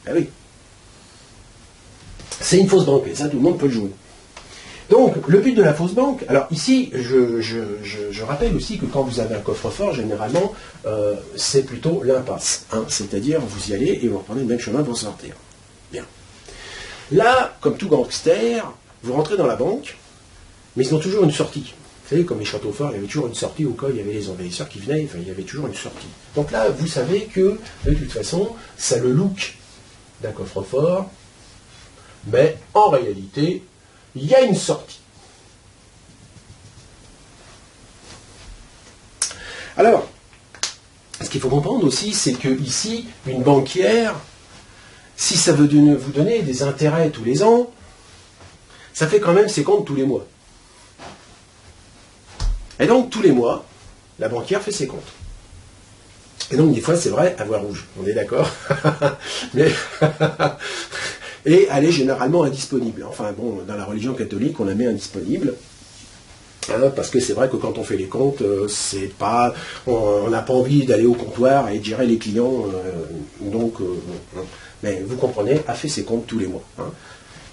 Ah oui. C'est une fausse banque, et ça, tout le monde peut le jouer. Donc, le but de la fausse banque, alors ici, je rappelle aussi que quand vous avez un coffre-fort, généralement, c'est plutôt l'impasse. C'est-à-dire, vous y allez et vous reprenez le même chemin pour sortir. Bien. Là, comme tout gangster, vous rentrez dans la banque, mais ils ont toujours une sortie. Vous savez, comme les châteaux forts, il y avait toujours une sortie au cas où il y avait les envahisseurs qui venaient, enfin, il y avait toujours une sortie. Donc là, vous savez que, de toute façon, ça a le look d'un coffre-fort, mais en réalité, il y a une sortie. Alors, ce qu'il faut comprendre aussi, c'est que ici, une banquière, si ça veut vous donner des intérêts tous les ans, ça fait quand même ses comptes tous les mois. Et donc, tous les mois, la banquière fait ses comptes. Et donc, des fois, c'est vrai, à voix rouge. On est d'accord. Mais et elle est généralement indisponible. Enfin, bon, dans la religion catholique, on la met indisponible. Parce que c'est vrai que quand on fait les comptes, c'est pas, on n'a pas envie d'aller au comptoir et de gérer les clients. Mais vous comprenez, elle fait ses comptes tous les mois.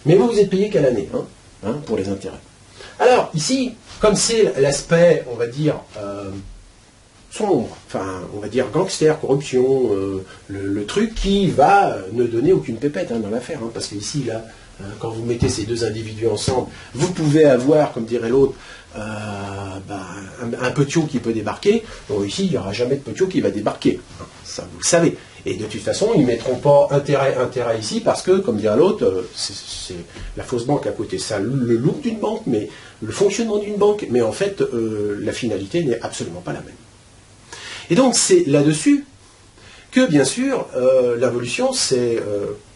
Mais vous êtes payé qu'à l'année, pour les intérêts. Alors, ici, comme c'est l'aspect, on va dire, sombre, enfin, on va dire gangster, corruption, le truc qui va ne donner aucune pépette dans l'affaire. Parce que ici, là, quand vous mettez ces deux individus ensemble, vous pouvez avoir, comme dirait l'autre, un petiot qui peut débarquer. Bon, ici, il n'y aura jamais de petiot qui va débarquer. Ça, vous le savez. Et de toute façon, ils ne mettront pas intérêt ici parce que, comme dirait l'autre, c'est la fausse banque à côté. Ça le look d'une banque, mais le fonctionnement d'une banque, mais en fait, la finalité n'est absolument pas la même. Et donc, c'est là-dessus que, bien sûr, l'involution, c'est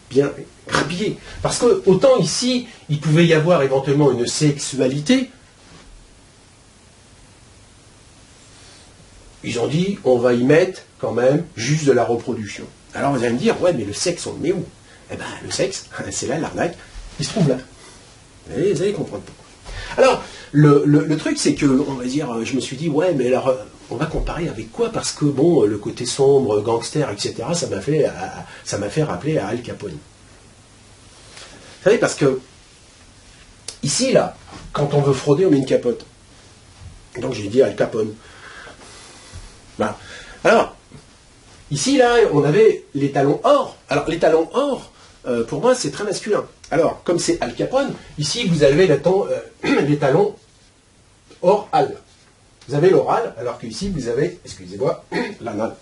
bien grappillé. Parce que, autant ici, il pouvait y avoir éventuellement une sexualité, ils ont dit, on va y mettre quand même juste de la reproduction. Alors vous allez me dire, ouais, mais le sexe, on le met où? Eh bien, le sexe, c'est là l'arnaque, il se trouve là. Vous allez comprendre pourquoi. Alors, le truc, c'est que, on va dire, je me suis dit, ouais, mais alors, on va comparer avec quoi? Parce que, bon, le côté sombre, gangster, etc., ça m'a fait rappeler à Al Capone. Vous savez, parce que, ici, là, quand on veut frauder, on met une capote. Donc j'ai dit Al Capone. Voilà. Alors, ici, là, on avait les talons or. Alors, les talons or, pour moi, c'est très masculin. Alors, comme c'est Al Capone, ici, vous avez les talons or-al. Vous avez l'oral, alors qu'ici, vous avez, excusez-moi, l'anal.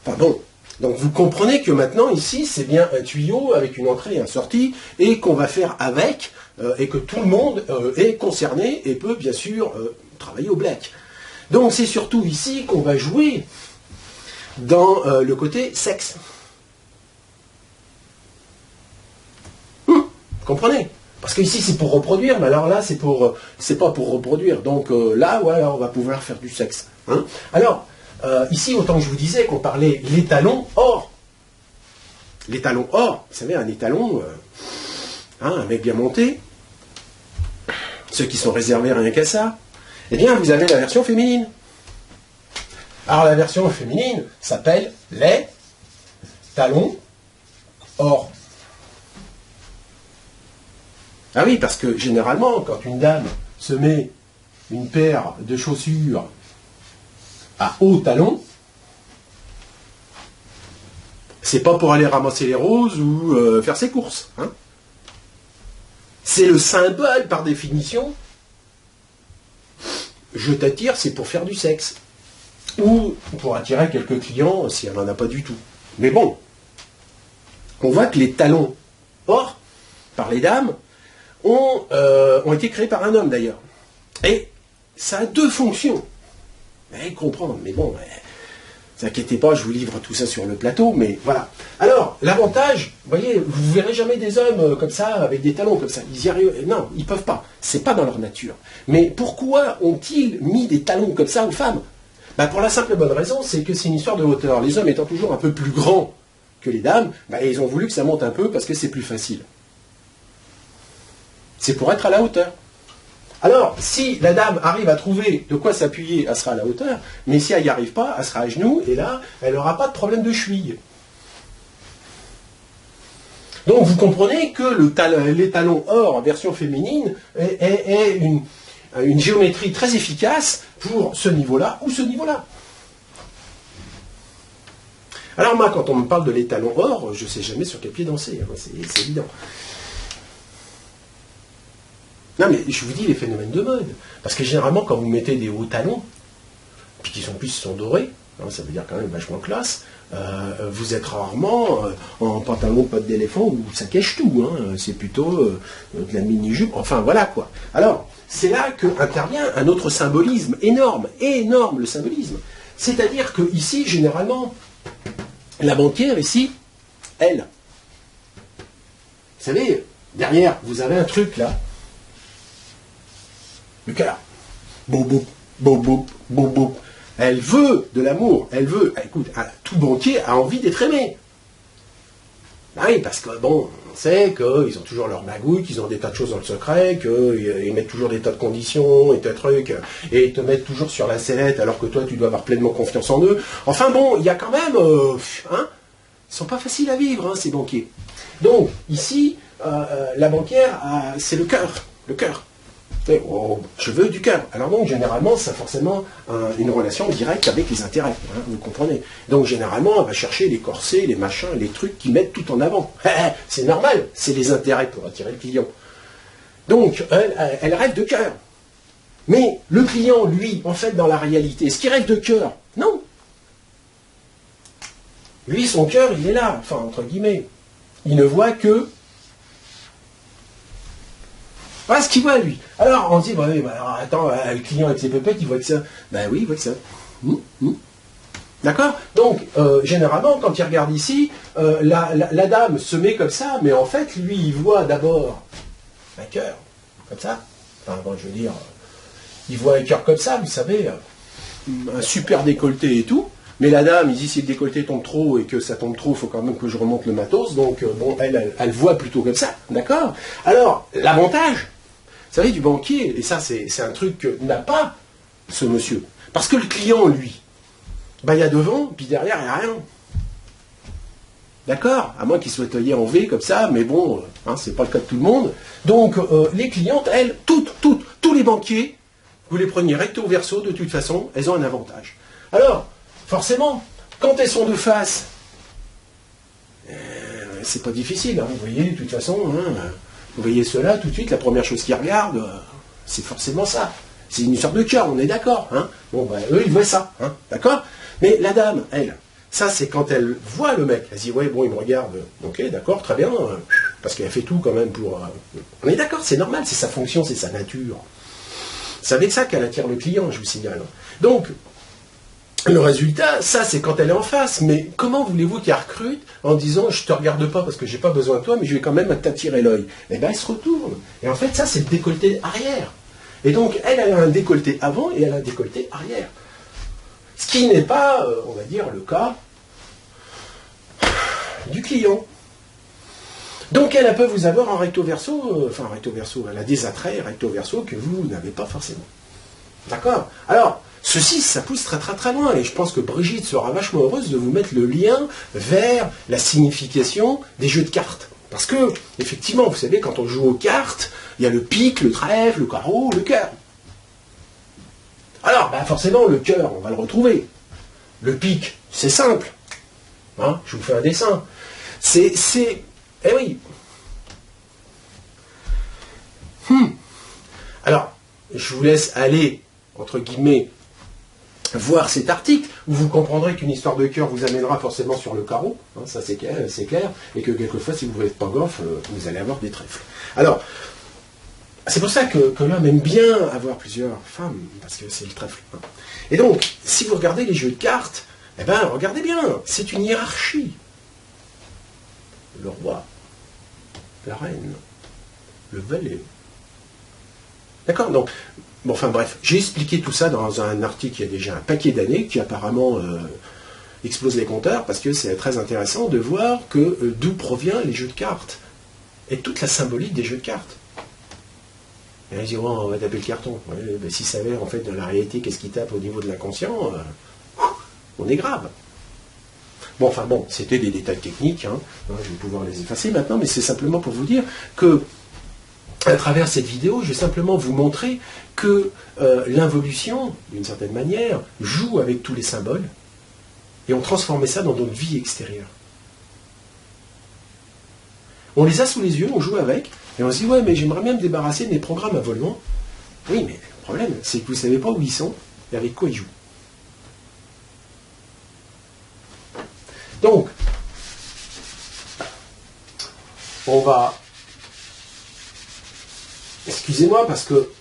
Pardon. Donc, vous comprenez que maintenant, ici, c'est bien un tuyau avec une entrée et une sortie, et qu'on va faire avec, et que tout le monde est concerné et peut, bien sûr, travailler au black. Donc c'est surtout ici qu'on va jouer dans le côté sexe. Vous comprenez? Parce que ici c'est pour reproduire, mais alors là c'est pas pour reproduire. Donc là, voilà, on va pouvoir faire du sexe. Alors, Ici, autant que je vous disais qu'on parlait l'étalon or. L'étalon or, vous savez, un étalon, un mec bien monté, ceux qui sont réservés rien qu'à ça, eh bien, vous avez la version féminine. Alors, la version féminine s'appelle les talons or. Ah oui, parce que généralement, quand une dame se met une paire de chaussures à hauts talons, c'est pas pour aller ramasser les roses ou faire ses courses. Hein. C'est le symbole, par définition. Je t'attire, c'est pour faire du sexe. Ou pour attirer quelques clients si elle n'en a pas du tout. Mais bon, on voit que les talons or, par les dames, ont été créés par un homme d'ailleurs. Et ça a deux fonctions. Comprendre, mais bon, ne vous inquiétez pas, je vous livre tout ça sur le plateau, mais voilà. Alors, l'avantage, vous voyez, vous verrez jamais des hommes comme ça, avec des talons comme ça. Ils y arrivent. Non, ils ne peuvent pas. C'est pas dans leur nature. Mais pourquoi ont-ils mis des talons comme ça aux femmes? Pour la simple et bonne raison, c'est que c'est une histoire de hauteur. Les hommes étant toujours un peu plus grands que les dames, ils ont voulu que ça monte un peu parce que c'est plus facile. C'est pour être à la hauteur. Alors, si la dame arrive à trouver de quoi s'appuyer, elle sera à la hauteur, mais si elle n'y arrive pas, elle sera à genoux, et là, elle n'aura pas de problème de cheville. Donc, vous comprenez que les talons or en version féminine est une géométrie très efficace pour ce niveau-là ou ce niveau-là. Alors moi, quand on me parle de l'étalon or, je ne sais jamais sur quel pied danser, hein, c'est évident. Non, mais je vous dis les phénomènes de mode. Parce que généralement, quand vous mettez des hauts talons, puis qui sont plus sont dorés, hein, ça veut dire quand même vachement classe, vous êtes rarement en pantalon patte d'éléphant où ça cache tout. Hein, c'est plutôt de la mini-jupe, enfin voilà quoi. Alors, c'est là qu'intervient un autre symbolisme énorme le symbolisme. C'est-à-dire que ici, généralement, la banquière, ici, elle, vous savez, derrière, vous avez un truc là, le cœur. Boum, boum, boum, boum, boum, boum. Elle veut de l'amour. Elle veut. Écoute, tout banquier a envie d'être aimé. Oui, parce que bon, on sait qu'ils ont toujours leur magouille, qu'ils ont des tas de choses dans le secret, qu'ils mettent toujours des tas de conditions et des trucs, et ils te mettent toujours sur la sellette alors que toi tu dois avoir pleinement confiance en eux. Enfin bon, il y a quand même, ils sont pas faciles à vivre, hein, ces banquiers. Donc ici, la banquière, c'est le cœur, le cœur. Oh, je veux du cœur. Alors donc, généralement, ça a forcément une relation directe avec les intérêts, hein, vous comprenez. Donc, généralement, elle va chercher les corsets, les machins, les trucs qui mettent tout en avant. C'est normal, c'est les intérêts pour attirer le client. Donc, elle rêve de cœur. Mais le client, lui, en fait, dans la réalité, est-ce qu'il rêve de cœur? Non. Lui, son cœur, il est là, enfin, entre guillemets. Il ne voit que... Voilà ce qu'il voit, lui. Alors, on se dit, alors, attends, le client avec ses pépettes, il voit que ça. Ben oui, il voit que ça. D'accord? Donc, généralement, quand il regarde ici, la dame se met comme ça, mais en fait, lui, il voit d'abord un cœur, comme ça. Enfin, bon, je veux dire, il voit un cœur comme ça, vous savez, un super décolleté et tout. Mais la dame, il dit, si le décolleté tombe trop et que ça tombe trop, il faut quand même que je remonte le matos. Donc, bon, elle voit plutôt comme ça. D'accord? Alors, l'avantage, vous savez, du banquier, et ça, c'est un truc que n'a pas ce monsieur. Parce que le client, lui, il y a devant, puis derrière, il n'y a rien. D'accord? À moins qu'il soit taillé en V comme ça, mais bon, c'est pas le cas de tout le monde. Donc, les clientes, elles, tous les banquiers, vous les preniez recto verso, de toute façon, elles ont un avantage. Alors, forcément, quand elles sont de face, c'est pas difficile, hein, vous voyez, de toute façon, vous voyez cela, tout de suite, la première chose qu'ils regardent, c'est forcément ça. C'est une sorte de cœur, on est d'accord. Hein. Bon, eux, ils voient ça, hein, d'accord? Mais la dame, elle, ça, c'est quand elle voit le mec. Elle se dit, ouais, bon, il me regarde. Ok, d'accord, très bien. Parce qu'elle fait tout quand même pour... On est d'accord, c'est normal, c'est sa fonction, c'est sa nature. C'est avec ça qu'elle attire le client, je vous signale. Donc, le résultat, ça, c'est quand elle est en face. Mais comment voulez-vous qu'elle recrute en disant, je te regarde pas parce que j'ai pas besoin de toi, mais je vais quand même t'attirer l'œil? Eh bien, elle se retourne. Et en fait, ça, c'est le décolleté arrière. Et donc, elle a un décolleté avant et elle a un décolleté arrière. Ce qui n'est pas, on va dire, le cas du client. Donc elle peut vous avoir un recto verso, enfin un recto verso, elle a des attraits recto verso que vous n'avez pas forcément. D'accord? Alors, ceci, ça pousse très très très loin, et je pense que Brigitte sera vachement heureuse de vous mettre le lien vers la signification des jeux de cartes. Parce que, effectivement, vous savez, quand on joue aux cartes, il y a le pique, le trèfle, le carreau, le cœur. Alors, bah forcément, le cœur, on va le retrouver. Le pique, c'est simple. Hein, je vous fais un dessin. Eh oui. Alors, je vous laisse aller, entre guillemets, voir cet article, où vous comprendrez qu'une histoire de cœur vous amènera forcément sur le carreau, hein, ça c'est clair, et que quelquefois, si vous n'êtes pas goff, vous allez avoir des trèfles. Alors, c'est pour ça que l'homme aime bien avoir plusieurs femmes, parce que c'est le trèfle. Hein. Et donc, si vous regardez les jeux de cartes, eh bien, regardez bien, c'est une hiérarchie. Le roi, la reine, le valet. D'accord? Donc, bon, enfin bref, j'ai expliqué tout ça dans un article il y a déjà un paquet d'années, qui apparemment explose les compteurs, parce que c'est très intéressant de voir d'où provient les jeux de cartes, et toute la symbolique des jeux de cartes. Et là, ils disent, oh, on va taper le carton. Ouais, ben, s'ils savaient, en fait, dans la réalité, qu'est-ce qui tape au niveau de l'inconscient, on est grave. Bon, enfin bon, c'était des détails techniques, hein. Je vais pouvoir les effacer maintenant, mais c'est simplement pour vous dire que, à travers cette vidéo, je vais simplement vous montrer que l'involution, d'une certaine manière, joue avec tous les symboles, et on transformait ça dans notre vie extérieure. On les a sous les yeux, on joue avec, et on se dit, ouais, mais j'aimerais bien me débarrasser de mes programmes à volement. Oui, mais le problème, c'est que vous ne savez pas où ils sont, et avec quoi ils jouent. Donc, on va... Excusez-moi, parce que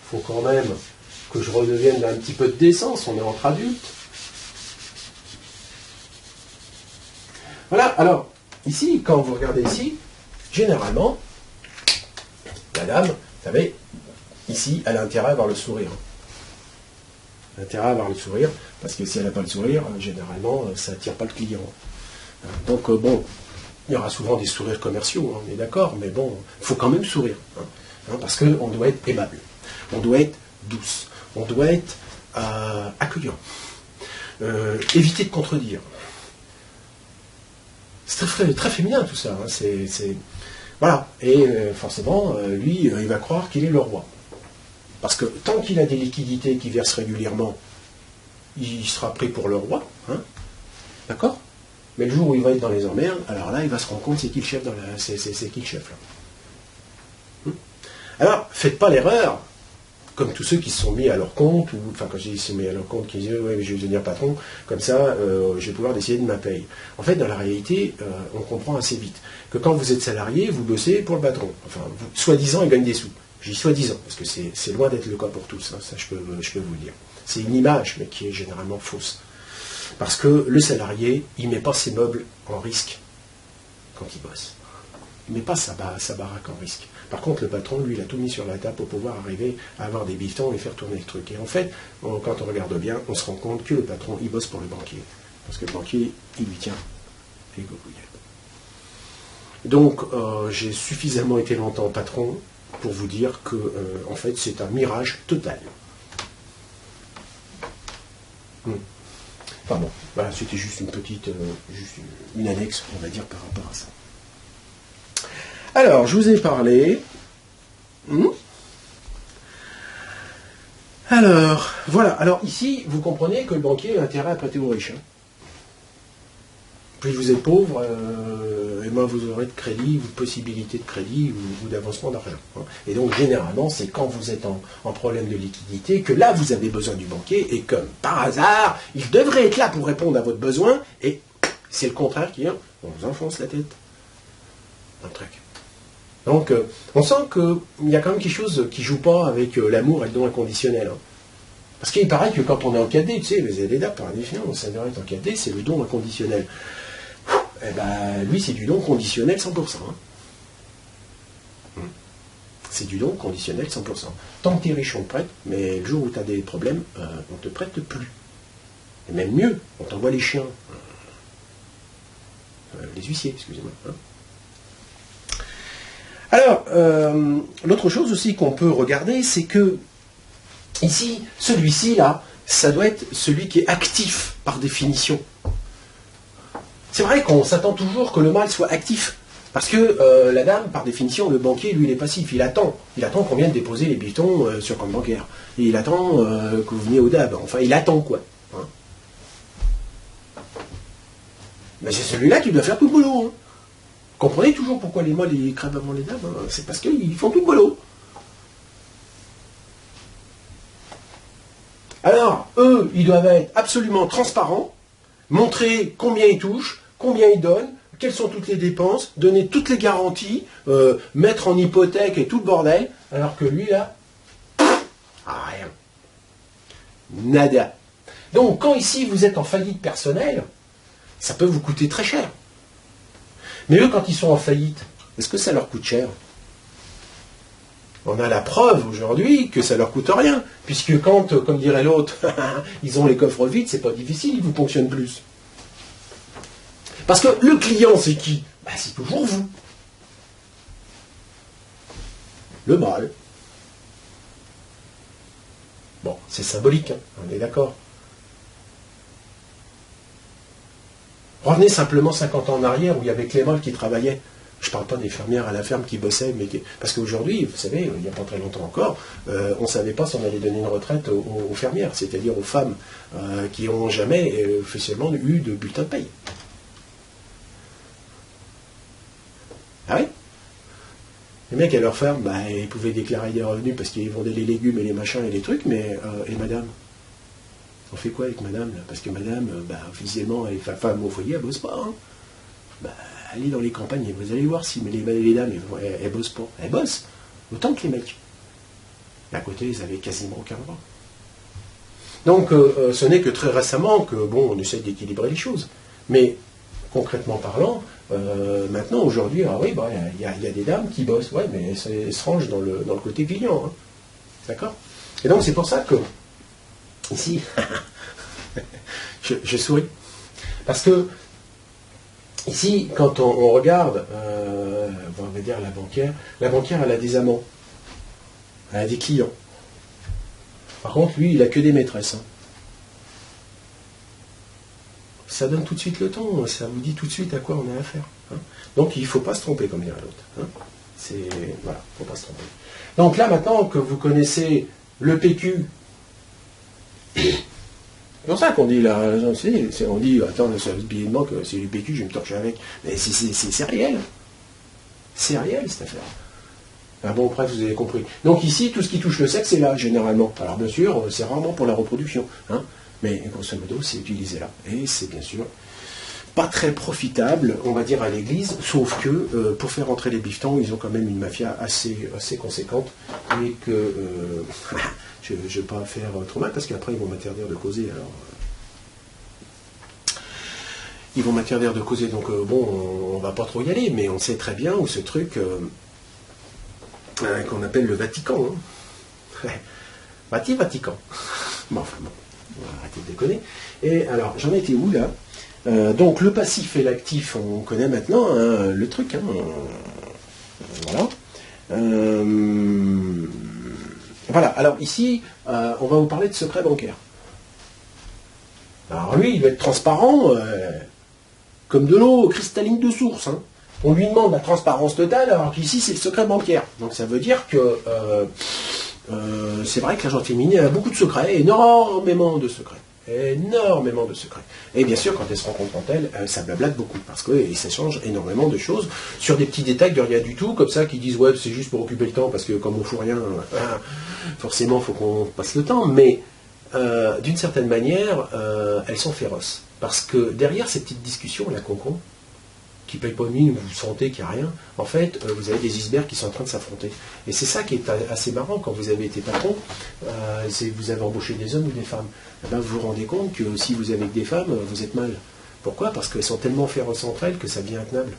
faut quand même que je redevienne un petit peu de décence, on est entre adultes. Voilà, alors, ici, quand vous regardez ici, généralement, la dame, vous savez, ici, elle a intérêt à avoir le sourire. Elle a intérêt à avoir le sourire, parce que si elle n'a pas le sourire, généralement, ça n'attire pas le client. Donc, bon, il y aura souvent des sourires commerciaux, hein, on est d'accord, mais bon, il faut quand même sourire. Parce qu'on doit être aimable, on doit être douce, on doit être accueillant, éviter de contredire. C'est très féminin tout ça. Hein. Voilà. Et forcément, lui, il va croire qu'il est le roi. Parce que tant qu'il a des liquidités qu'il verse régulièrement, il sera pris pour le roi. Hein. D'accord? Mais le jour où il va être dans les emmerdes, alors là, il va se rendre compte c'est qui le chef c'est qui le chef là. Alors, faites pas l'erreur, comme tous ceux qui se sont mis à leur compte, ou enfin quand je dis ils se sont mis à leur compte, qui disent ouais mais je vais devenir patron, comme ça je vais pouvoir décider de ma paye. En fait, dans la réalité, on comprend assez vite que quand vous êtes salarié, vous bossez pour le patron. Enfin, soi-disant, il gagne des sous. Je dis soi-disant, parce que c'est loin d'être le cas pour tous, hein, ça je peux vous le dire. C'est une image, mais qui est généralement fausse. Parce que le salarié, il ne met pas ses meubles en risque quand il bosse. Il ne met pas sa baraque en risque. Par contre, le patron, lui, il a tout mis sur la table pour pouvoir arriver à avoir des bifetons et faire tourner le truc. Et en fait, quand on regarde bien, on se rend compte que le patron, il bosse pour le banquier. Parce que le banquier, il lui tient les gogouillettes. Donc, j'ai suffisamment été longtemps patron pour vous dire que, en fait, c'est un mirage total. Enfin bon, voilà, c'était juste une petite, une annexe, on va dire, par rapport à ça. Alors, je vous ai parlé. Alors, voilà. Alors, ici, vous comprenez que le banquier a intérêt à prêter aux riches. Hein. Plus vous êtes pauvre, et moins vous aurez de crédit, ou de possibilité de crédit, ou d'avancement d'argent. Hein. Et donc, généralement, c'est quand vous êtes en problème de liquidité que là, vous avez besoin du banquier, et comme par hasard, il devrait être là pour répondre à votre besoin, et c'est le contraire qui vient. On vous enfonce la tête. Un truc. Donc, on sent qu'il y a quand même quelque chose qui ne joue pas avec l'amour et le don inconditionnel. Hein. Parce qu'il paraît que quand on est en 4D, tu sais, les LDA, par définition, ça devrait être en 4D, c'est le don inconditionnel. Eh ben, lui, c'est du don conditionnel 100%. Hein. C'est du don conditionnel 100%. Tant que tu es riche, on te prête, mais le jour où tu as des problèmes, on ne te prête plus. Et même mieux, on t'envoie les chiens. Les huissiers, excusez-moi. Hein. Alors, l'autre chose aussi qu'on peut regarder, c'est que, ici, celui-ci, là, ça doit être celui qui est actif, par définition. C'est vrai qu'on s'attend toujours que le mâle soit actif. Parce que la dame, par définition, le banquier, lui, il est passif. Il attend. Il attend qu'on vienne déposer les bifetons sur compte bancaire. Et il attend que vous veniez au DAB. Enfin, il attend, quoi. Hein. Mais c'est celui-là qui doit faire tout le boulot. Hein. Comprenez toujours pourquoi les mâles ils crèvent avant les dames. Hein. C'est parce qu'ils font tout le boulot. Alors, eux, ils doivent être absolument transparents, montrer combien ils touchent, combien ils donnent, quelles sont toutes les dépenses, donner toutes les garanties, mettre en hypothèque et tout le bordel, alors que lui, là, rien. Nada. Donc, quand ici, vous êtes en faillite personnelle, ça peut vous coûter très cher. Mais eux, quand ils sont en faillite, est-ce que ça leur coûte cher? On a la preuve aujourd'hui que ça leur coûte rien, puisque quand, comme dirait l'autre, ils ont les coffres vides, c'est pas difficile, ils vous ponctionnent plus. Parce que le client, c'est qui? Ben, c'est toujours vous. Le mâle. Bon, c'est symbolique, hein, on est d'accord. Revenez simplement 50 ans en arrière où il y avait que les mâles qui travaillaient. Je ne parle pas des fermières à la ferme qui bossaient, mais parce qu'aujourd'hui, vous savez, il n'y a pas très longtemps encore, on ne savait pas si on allait donner une retraite aux fermières, c'est-à-dire aux femmes qui n'ont jamais officiellement eu de bulletin de paye. Ah oui? Les mecs à leur ferme, bah, ils pouvaient déclarer des revenus parce qu'ils vendaient les légumes et les machins et les trucs, mais et madame? On fait quoi avec madame là? Parce que madame, bah, officiellement, elle est femme au foyer, elle bosse pas. Hein. Bah, allez dans les campagnes et vous allez voir si les dames, elles bossent pas. Elles bossent autant que les mecs. Et à côté, ils avaient quasiment aucun droit. Donc, ce n'est que très récemment que, bon, on essaie d'équilibrer les choses. Mais, concrètement parlant, maintenant, aujourd'hui, ah oui, bah, y a des dames qui bossent, ouais, mais elles se rangent dans le côté client. Hein. D'accord? Et donc, c'est pour ça que, ici, je souris. Parce que, ici, quand on regarde, on va dire la banquière, elle a des amants. Elle a des clients. Par contre, lui, il n'a que des maîtresses. Hein. Ça donne tout de suite le ton, ça vous dit tout de suite à quoi on a affaire. Hein. Donc, il ne faut pas se tromper, comme dirait l'autre. Hein. Voilà, il ne faut pas se tromper. Donc là, maintenant que vous connaissez le PQ, c'est pour ça qu'on dit, là, on dit, attends, c'est bizarrement que c'est le PQ, je vais me torcher avec. Mais c'est réel. C'est réel, cette affaire. Ah bon, bref, vous avez compris. Donc ici, tout ce qui touche le sexe, c'est là, généralement. Alors bien sûr, c'est rarement pour la reproduction. Hein, mais grosso modo, c'est utilisé là. Et c'est bien sûr pas très profitable, on va dire, à l'église, sauf que pour faire entrer les bifetons, ils ont quand même une mafia assez conséquente. Et que je ne vais pas faire trop mal, parce qu'après, ils vont m'interdire de causer. Alors, ils vont m'interdire de causer, donc bon, on ne va pas trop y aller, mais on sait très bien où ce truc qu'on appelle le Vatican. Hein. Vatican. Bon, enfin bon, on va arrêter de déconner. Et alors, j'en étais où là? Donc le passif et l'actif, on connaît maintenant hein, le truc. Hein, voilà. Voilà. Alors ici, on va vous parler de secret bancaire. Alors lui, il va être transparent, comme de l'eau cristalline de source. Hein. On lui demande la transparence totale, alors qu'ici, c'est le secret bancaire. Donc ça veut dire que c'est vrai que la gente féminine a beaucoup de secrets, énormément de secrets. Énormément de secrets. Et bien sûr, quand elles se rencontrent entre elles, ça blablate beaucoup, parce qu'ils s'échangent énormément de choses sur des petits détails de rien du tout, comme ça, qui disent, ouais, c'est juste pour occuper le temps, parce que comme on ne fout rien, forcément, il faut qu'on passe le temps, mais d'une certaine manière, elles sont féroces. Parce que derrière ces petites discussions, la concon, qui ne paye pas de mine, vous sentez qu'il n'y a rien, en fait, vous avez des icebergs qui sont en train de s'affronter. Et c'est ça qui est assez marrant quand vous avez été patron, vous avez embauché des hommes ou des femmes. Eh ben, vous vous rendez compte que si vous avez que des femmes, vous êtes mal. Pourquoi? Parce qu'elles sont tellement féroces entre elles que ça devient intenable.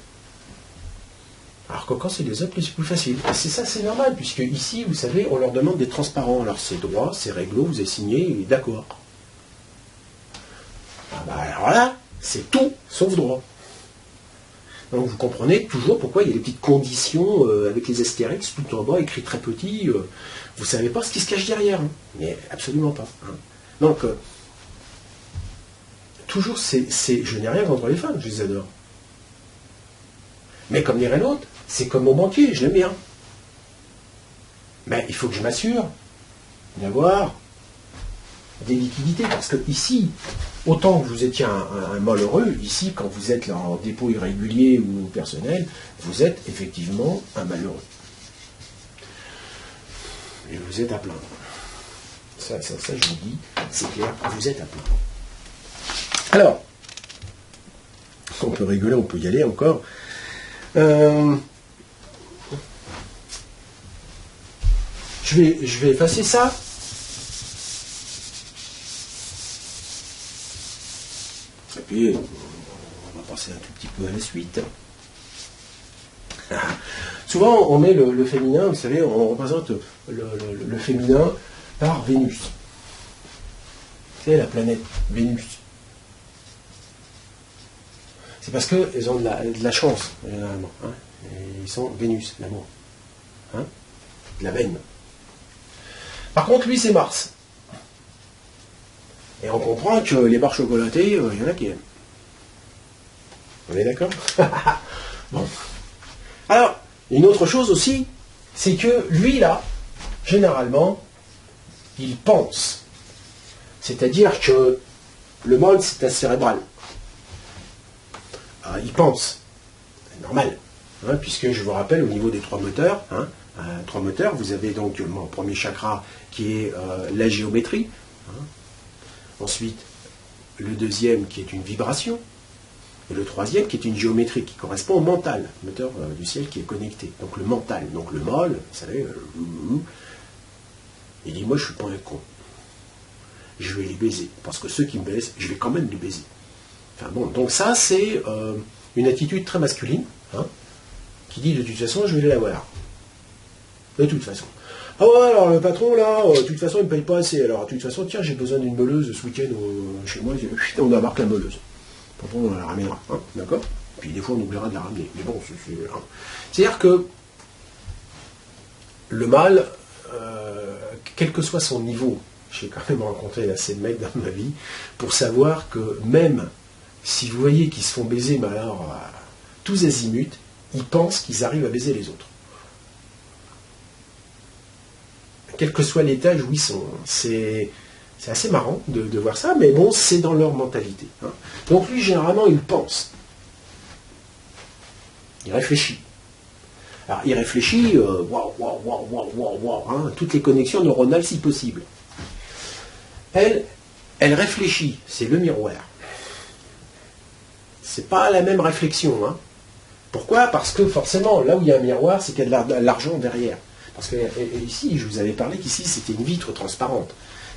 Alors que quand c'est des hommes, c'est plus facile. Et c'est ça, c'est normal, puisque ici, vous savez, on leur demande d'être transparents. Alors c'est droit, c'est réglo, vous avez signé, d'accord. Alors là, c'est tout sauf droit. Donc vous comprenez toujours pourquoi il y a des petites conditions avec les astérix tout en bas, écrit très petit. Vous ne savez pas ce qui se cache derrière. Hein. Mais absolument pas. Hein. Donc, toujours, je n'ai rien contre les femmes, je les adore. Mais comme dirait l'autre, c'est comme mon banquier, je l'aime bien. Mais il faut que je m'assure d'avoir des liquidités. Parce que ici, autant que vous étiez un malheureux, ici, quand vous êtes là en dépôt irrégulier ou personnel, vous êtes effectivement un malheureux. Et vous êtes à plaindre. Ça je vous dis, c'est clair, vous êtes à plaindre. Alors, on peut rigoler, on peut y aller encore. Je vais effacer ça. Et puis, on va passer un tout petit peu à la suite. Souvent, on met le féminin, vous savez, on représente le féminin par Vénus. C'est la planète Vénus. C'est parce qu'ils ont de la chance, généralement. Hein. Ils sont Vénus, l'amour. Hein, de la veine. Par contre, lui, c'est Mars. Et on comprend que les barres chocolatées, il y en a qui aiment. On est d'accord? Bon. Alors, une autre chose aussi, c'est que lui, là, généralement, il pense. C'est-à-dire que le mâle, c'est un cérébral. Il pense. C'est normal. Hein, puisque je vous rappelle, au niveau des trois moteurs, vous avez donc mon premier chakra qui est la géométrie. Hein. Ensuite, le deuxième qui est une vibration. Et le troisième qui est une géométrie qui correspond au mental, le moteur du ciel qui est connecté. Donc le mental, donc le mâle, vous savez, il dit, moi je suis pas un con. Je vais les baiser. Parce que ceux qui me baisent, je vais quand même les baiser. Enfin bon, donc ça c'est une attitude très masculine, hein, qui dit de toute façon je vais l'avoir. De toute façon. Ah ouais, alors le patron là, de toute façon il ne me paye pas assez. Alors de toute façon, tiens, j'ai besoin d'une meuleuse ce week-end chez moi, on embarque la meuleuse. On la ramènera, hein, d'accord? Puis des fois on oubliera de la ramener. Mais bon, c'est-à-dire que le mâle, quel que soit son niveau, j'ai quand même rencontré assez de mecs dans ma vie, pour savoir que même si vous voyez qu'ils se font baiser, mais alors tous azimuts, ils pensent qu'ils arrivent à baiser les autres. Quel que soit l'étage où ils sont. C'est assez marrant de voir ça, mais bon, c'est dans leur mentalité. Hein. Donc lui, généralement, il pense. Il réfléchit. Alors, il réfléchit, toutes les connexions neuronales si possible. Elle réfléchit, c'est le miroir. C'est pas la même réflexion. Hein. Pourquoi? Parce que forcément, là où il y a un miroir, c'est qu'il y a de l'argent derrière. Parce que ici, je vous avais parlé qu'ici, c'était une vitre transparente.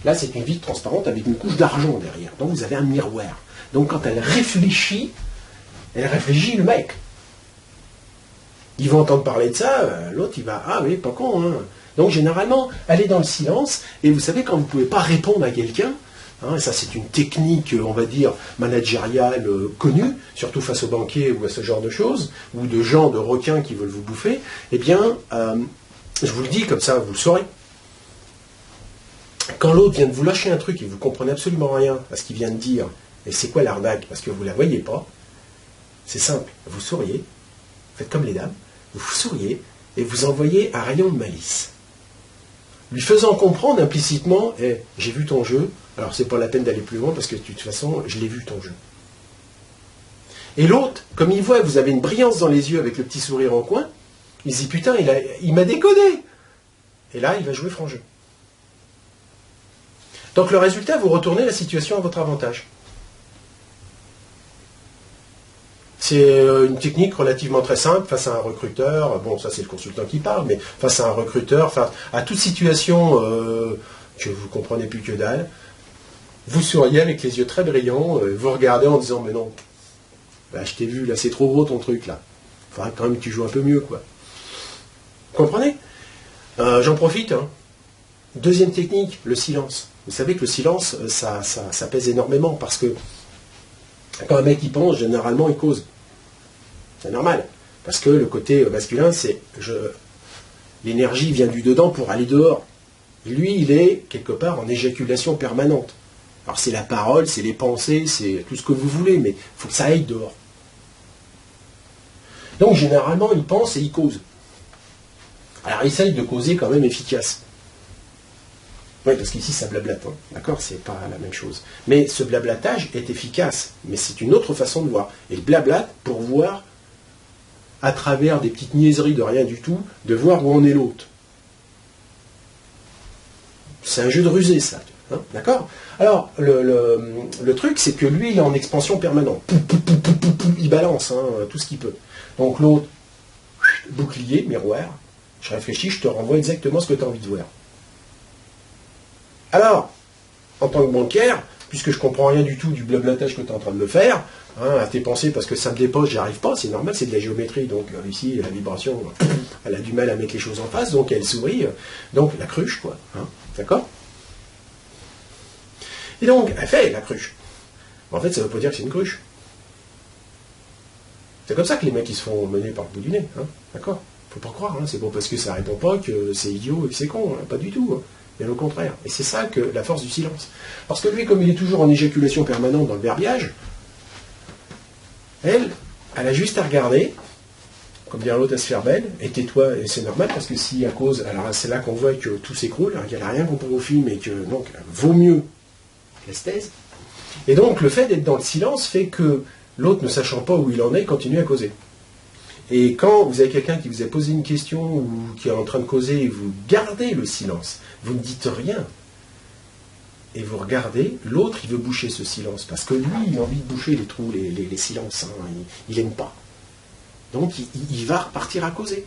Là, c'est une vitre transparente avec une couche d'argent derrière. Donc, vous avez un miroir. Donc, quand elle réfléchit le mec. Ils vont entendre parler de ça, l'autre, il va, ah oui, pas con, hein. Donc, généralement, elle est dans le silence, et vous savez, quand vous ne pouvez pas répondre à quelqu'un, hein, ça, c'est une technique, on va dire, managériale connue, surtout face aux banquiers ou à ce genre de choses, ou de gens, de requins qui veulent vous bouffer, eh bien, je vous le dis, comme ça, vous le saurez. Quand l'autre vient de vous lâcher un truc et vous ne comprenez absolument rien à ce qu'il vient de dire, et c'est quoi l'arnaque, parce que vous ne la voyez pas, c'est simple, vous souriez, faites comme les dames, vous souriez, et vous envoyez un rayon de malice. Lui faisant comprendre implicitement, j'ai vu ton jeu, alors c'est pas la peine d'aller plus loin, parce que de toute façon, je l'ai vu ton jeu. Et l'autre, comme il voit que vous avez une brillance dans les yeux avec le petit sourire en coin, il se dit, putain, il m'a déconné. Et là, il va jouer franc jeu. Donc le résultat, vous retournez la situation à votre avantage. C'est une technique relativement très simple face à un recruteur. Bon, ça c'est le consultant qui parle, mais face à un recruteur, face à toute situation que vous ne comprenez plus que dalle, vous souriez avec les yeux très brillants, vous regardez en disant, mais non, bah, je t'ai vu, là c'est trop gros ton truc là. Il faudrait quand même que tu joues un peu mieux, quoi. Vous comprenez? J'en profite. Hein. Deuxième technique, le silence. Vous savez que le silence, ça pèse énormément parce que Quand un mec il pense, généralement il cause. C'est normal. Parce que le côté masculin, c'est l'énergie vient du dedans pour aller dehors. Lui, il est quelque part en éjaculation permanente. Alors c'est la parole, c'est les pensées, c'est tout ce que vous voulez, mais il faut que ça aille dehors. Donc généralement, il pense et il cause. Alors essaye de causer quand même efficace. Oui, parce qu'ici ça blablate, hein. D'accord, c'est pas la même chose. Mais ce blablatage est efficace, mais c'est une autre façon de voir. Et le blablate, pour voir, à travers des petites niaiseries de rien du tout, de voir où en est l'autre. C'est un jeu de rusée, ça. Hein, d'accord. Alors, le truc, c'est que lui, il est en expansion permanente. Il balance hein, tout ce qu'il peut. Donc l'autre, bouclier, miroir, je réfléchis, je te renvoie exactement ce que tu as envie de voir. Alors, en tant que bancaire, puisque je ne comprends rien du tout du blablatage que tu es en train de me faire, hein, à tes pensées, parce que ça me dépose, j'y arrive pas, c'est normal, c'est de la géométrie, donc ici, la vibration, elle a du mal à mettre les choses en face, donc elle sourit, donc la cruche, quoi, hein, d'accord? Et donc, elle fait la cruche. En fait, ça ne veut pas dire que c'est une cruche. C'est comme ça que les mecs, ils se font mener par le bout du nez, hein, d'accord? Faut pas croire, hein, c'est pas parce que ça répond pas que c'est idiot et que c'est con, hein, pas du tout, hein. Bien au contraire. Et c'est ça que la force du silence. Parce que lui, comme il est toujours en éjaculation permanente dans le verbiage, elle a juste à regarder, comme dire l'autre à se faire belle, et tais-toi, et c'est normal, parce que si à cause, alors c'est là qu'on voit que tout s'écroule, qu'il n'y a rien qu'on peut au film, et que donc, vaut mieux qu'elle se taise. Et donc, le fait d'être dans le silence fait que l'autre, ne sachant pas où il en est, continue à causer. Et quand vous avez quelqu'un qui vous a posé une question ou qui est en train de causer et vous gardez le silence, vous ne dites rien, et vous regardez, l'autre il veut boucher ce silence, parce que lui il a envie de boucher les trous, les silences, hein, il n'aime pas. Donc il va repartir à causer.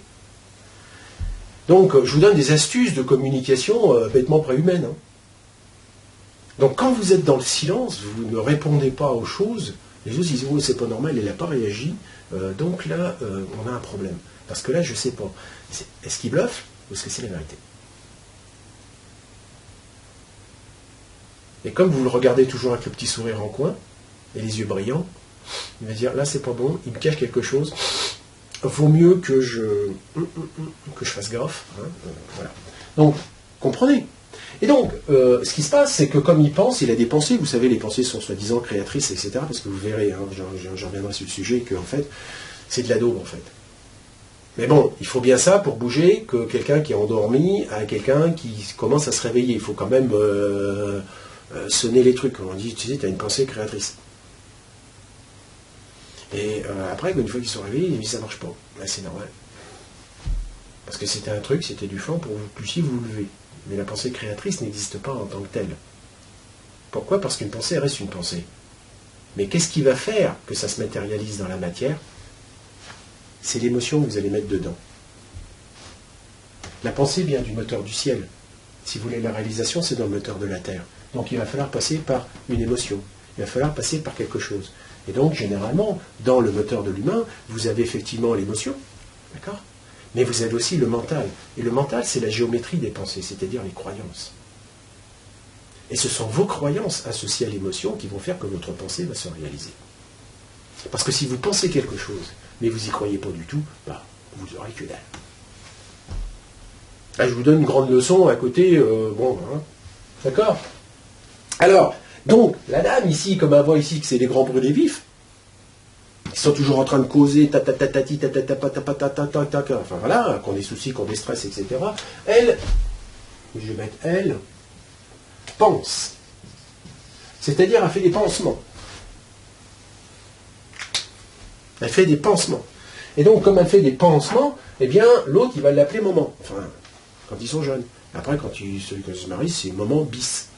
Donc je vous donne des astuces de communication bêtement préhumaines. Hein. Donc quand vous êtes dans le silence, vous ne répondez pas aux choses, les autres disent oh c'est pas normal, il n'a pas réagi. Donc là, on a un problème. Parce que là, je ne sais pas. Est-ce qu'il bluffe ou est-ce que c'est la vérité? Et comme vous le regardez toujours avec le petit sourire en coin et les yeux brillants, il va dire là, c'est pas bon, il me cache quelque chose. Vaut mieux que je fasse gaffe. Hein, voilà. Donc, comprenez. Et donc, ce qui se passe, c'est que comme il pense, il a des pensées, vous savez, les pensées sont soi-disant créatrices, etc., parce que vous verrez, hein, j'en reviendrai sur le sujet, qu'en fait, c'est de la daube, en fait. Mais bon, il faut bien ça pour bouger que quelqu'un qui est endormi à quelqu'un qui commence à se réveiller. Il faut quand même sonner les trucs. Comme on dit, tu sais, tu as une pensée créatrice. Et après, une fois qu'ils sont réveillés, ils disent ça marche pas. Là, c'est normal. Parce que c'était un truc, c'était du flanc pour que vous puissiez vous lever. Mais la pensée créatrice n'existe pas en tant que telle. Pourquoi? Parce qu'une pensée reste une pensée. Mais qu'est-ce qui va faire que ça se matérialise dans la matière? C'est l'émotion que vous allez mettre dedans. La pensée vient du moteur du ciel. Si vous voulez la réalisation, c'est dans le moteur de la terre. Donc il va falloir passer par une émotion. Il va falloir passer par quelque chose. Et donc, généralement, dans le moteur de l'humain, vous avez effectivement l'émotion. D'accord? Mais vous avez aussi le mental. Et le mental, c'est la géométrie des pensées, c'est-à-dire les croyances. Et ce sont vos croyances associées à l'émotion qui vont faire que votre pensée va se réaliser. Parce que si vous pensez quelque chose, mais vous n'y croyez pas du tout, bah, vous n'aurez que dalle. Là, je vous donne une grande leçon à côté, bon, hein, d'accord? Alors, donc, la dame ici, comme elle voit ici que c'est les grands brûlés vifs, ils sont toujours en train de causer, enfin voilà, qu'on ait soucis, qu'on ait stress, etc. Elle, je vais mettre elle, pense. C'est-à-dire, elle fait des pansements. Elle fait des pansements. Et donc, comme elle fait des pansements, eh bien, l'autre, il va l'appeler maman. Enfin, quand ils sont jeunes. Après, quand celui qui se marie, c'est maman bis.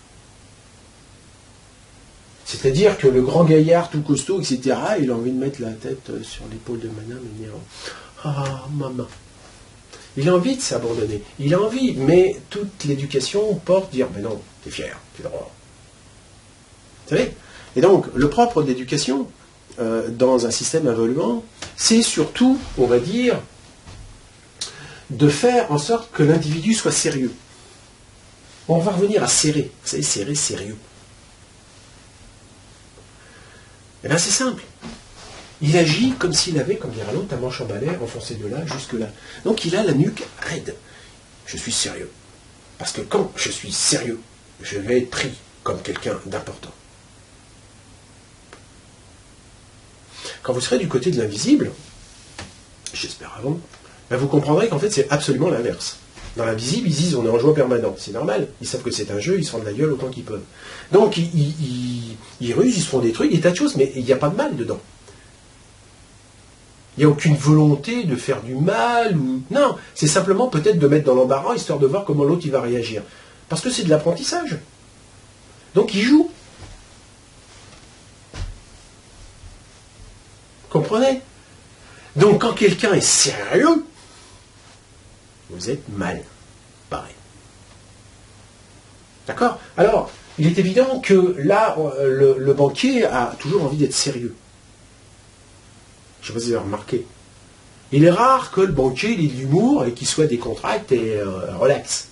C'est-à-dire que le grand gaillard tout costaud, etc., il a envie de mettre la tête sur l'épaule de madame et dire « Ah, maman ». Il a envie de s'abandonner. Il a envie, mais toute l'éducation porte dire « Mais non, t'es fier, t'es droit ». Vous savez? Et donc, le propre de l'éducation, dans un système évoluant, c'est surtout, on va dire, de faire en sorte que l'individu soit sérieux. On va revenir à serrer. Vous savez, serrer, sérieux. Eh bien c'est simple. Il agit comme s'il avait, comme dirait l'autre, un manche en balai enfoncé de là jusque là. Donc il a la nuque raide. Je suis sérieux. Parce que quand je suis sérieux, je vais être pris comme quelqu'un d'important. Quand vous serez du côté de l'invisible, j'espère avant, ben vous comprendrez qu'en fait c'est absolument l'inverse. Dans l'invisible, ils disent on est en joie permanente. C'est normal. Ils savent que c'est un jeu, ils se rendent la gueule autant qu'ils peuvent. Donc ils rusent, ils se font des trucs, des tas de choses, mais il n'y a pas de mal dedans. Il n'y a aucune volonté de faire du mal. Non, c'est simplement peut-être de mettre dans l'embarras, histoire de voir comment l'autre il va réagir. Parce que c'est de l'apprentissage. Donc il joue. Comprenez? Donc quand quelqu'un est sérieux, vous êtes mal barré. D'accord? Alors, il est évident que là, le banquier a toujours envie d'être sérieux. Je ne sais pas si vous avez remarqué. Il est rare que le banquier ait de l'humour et qu'il soit décontracté et relax.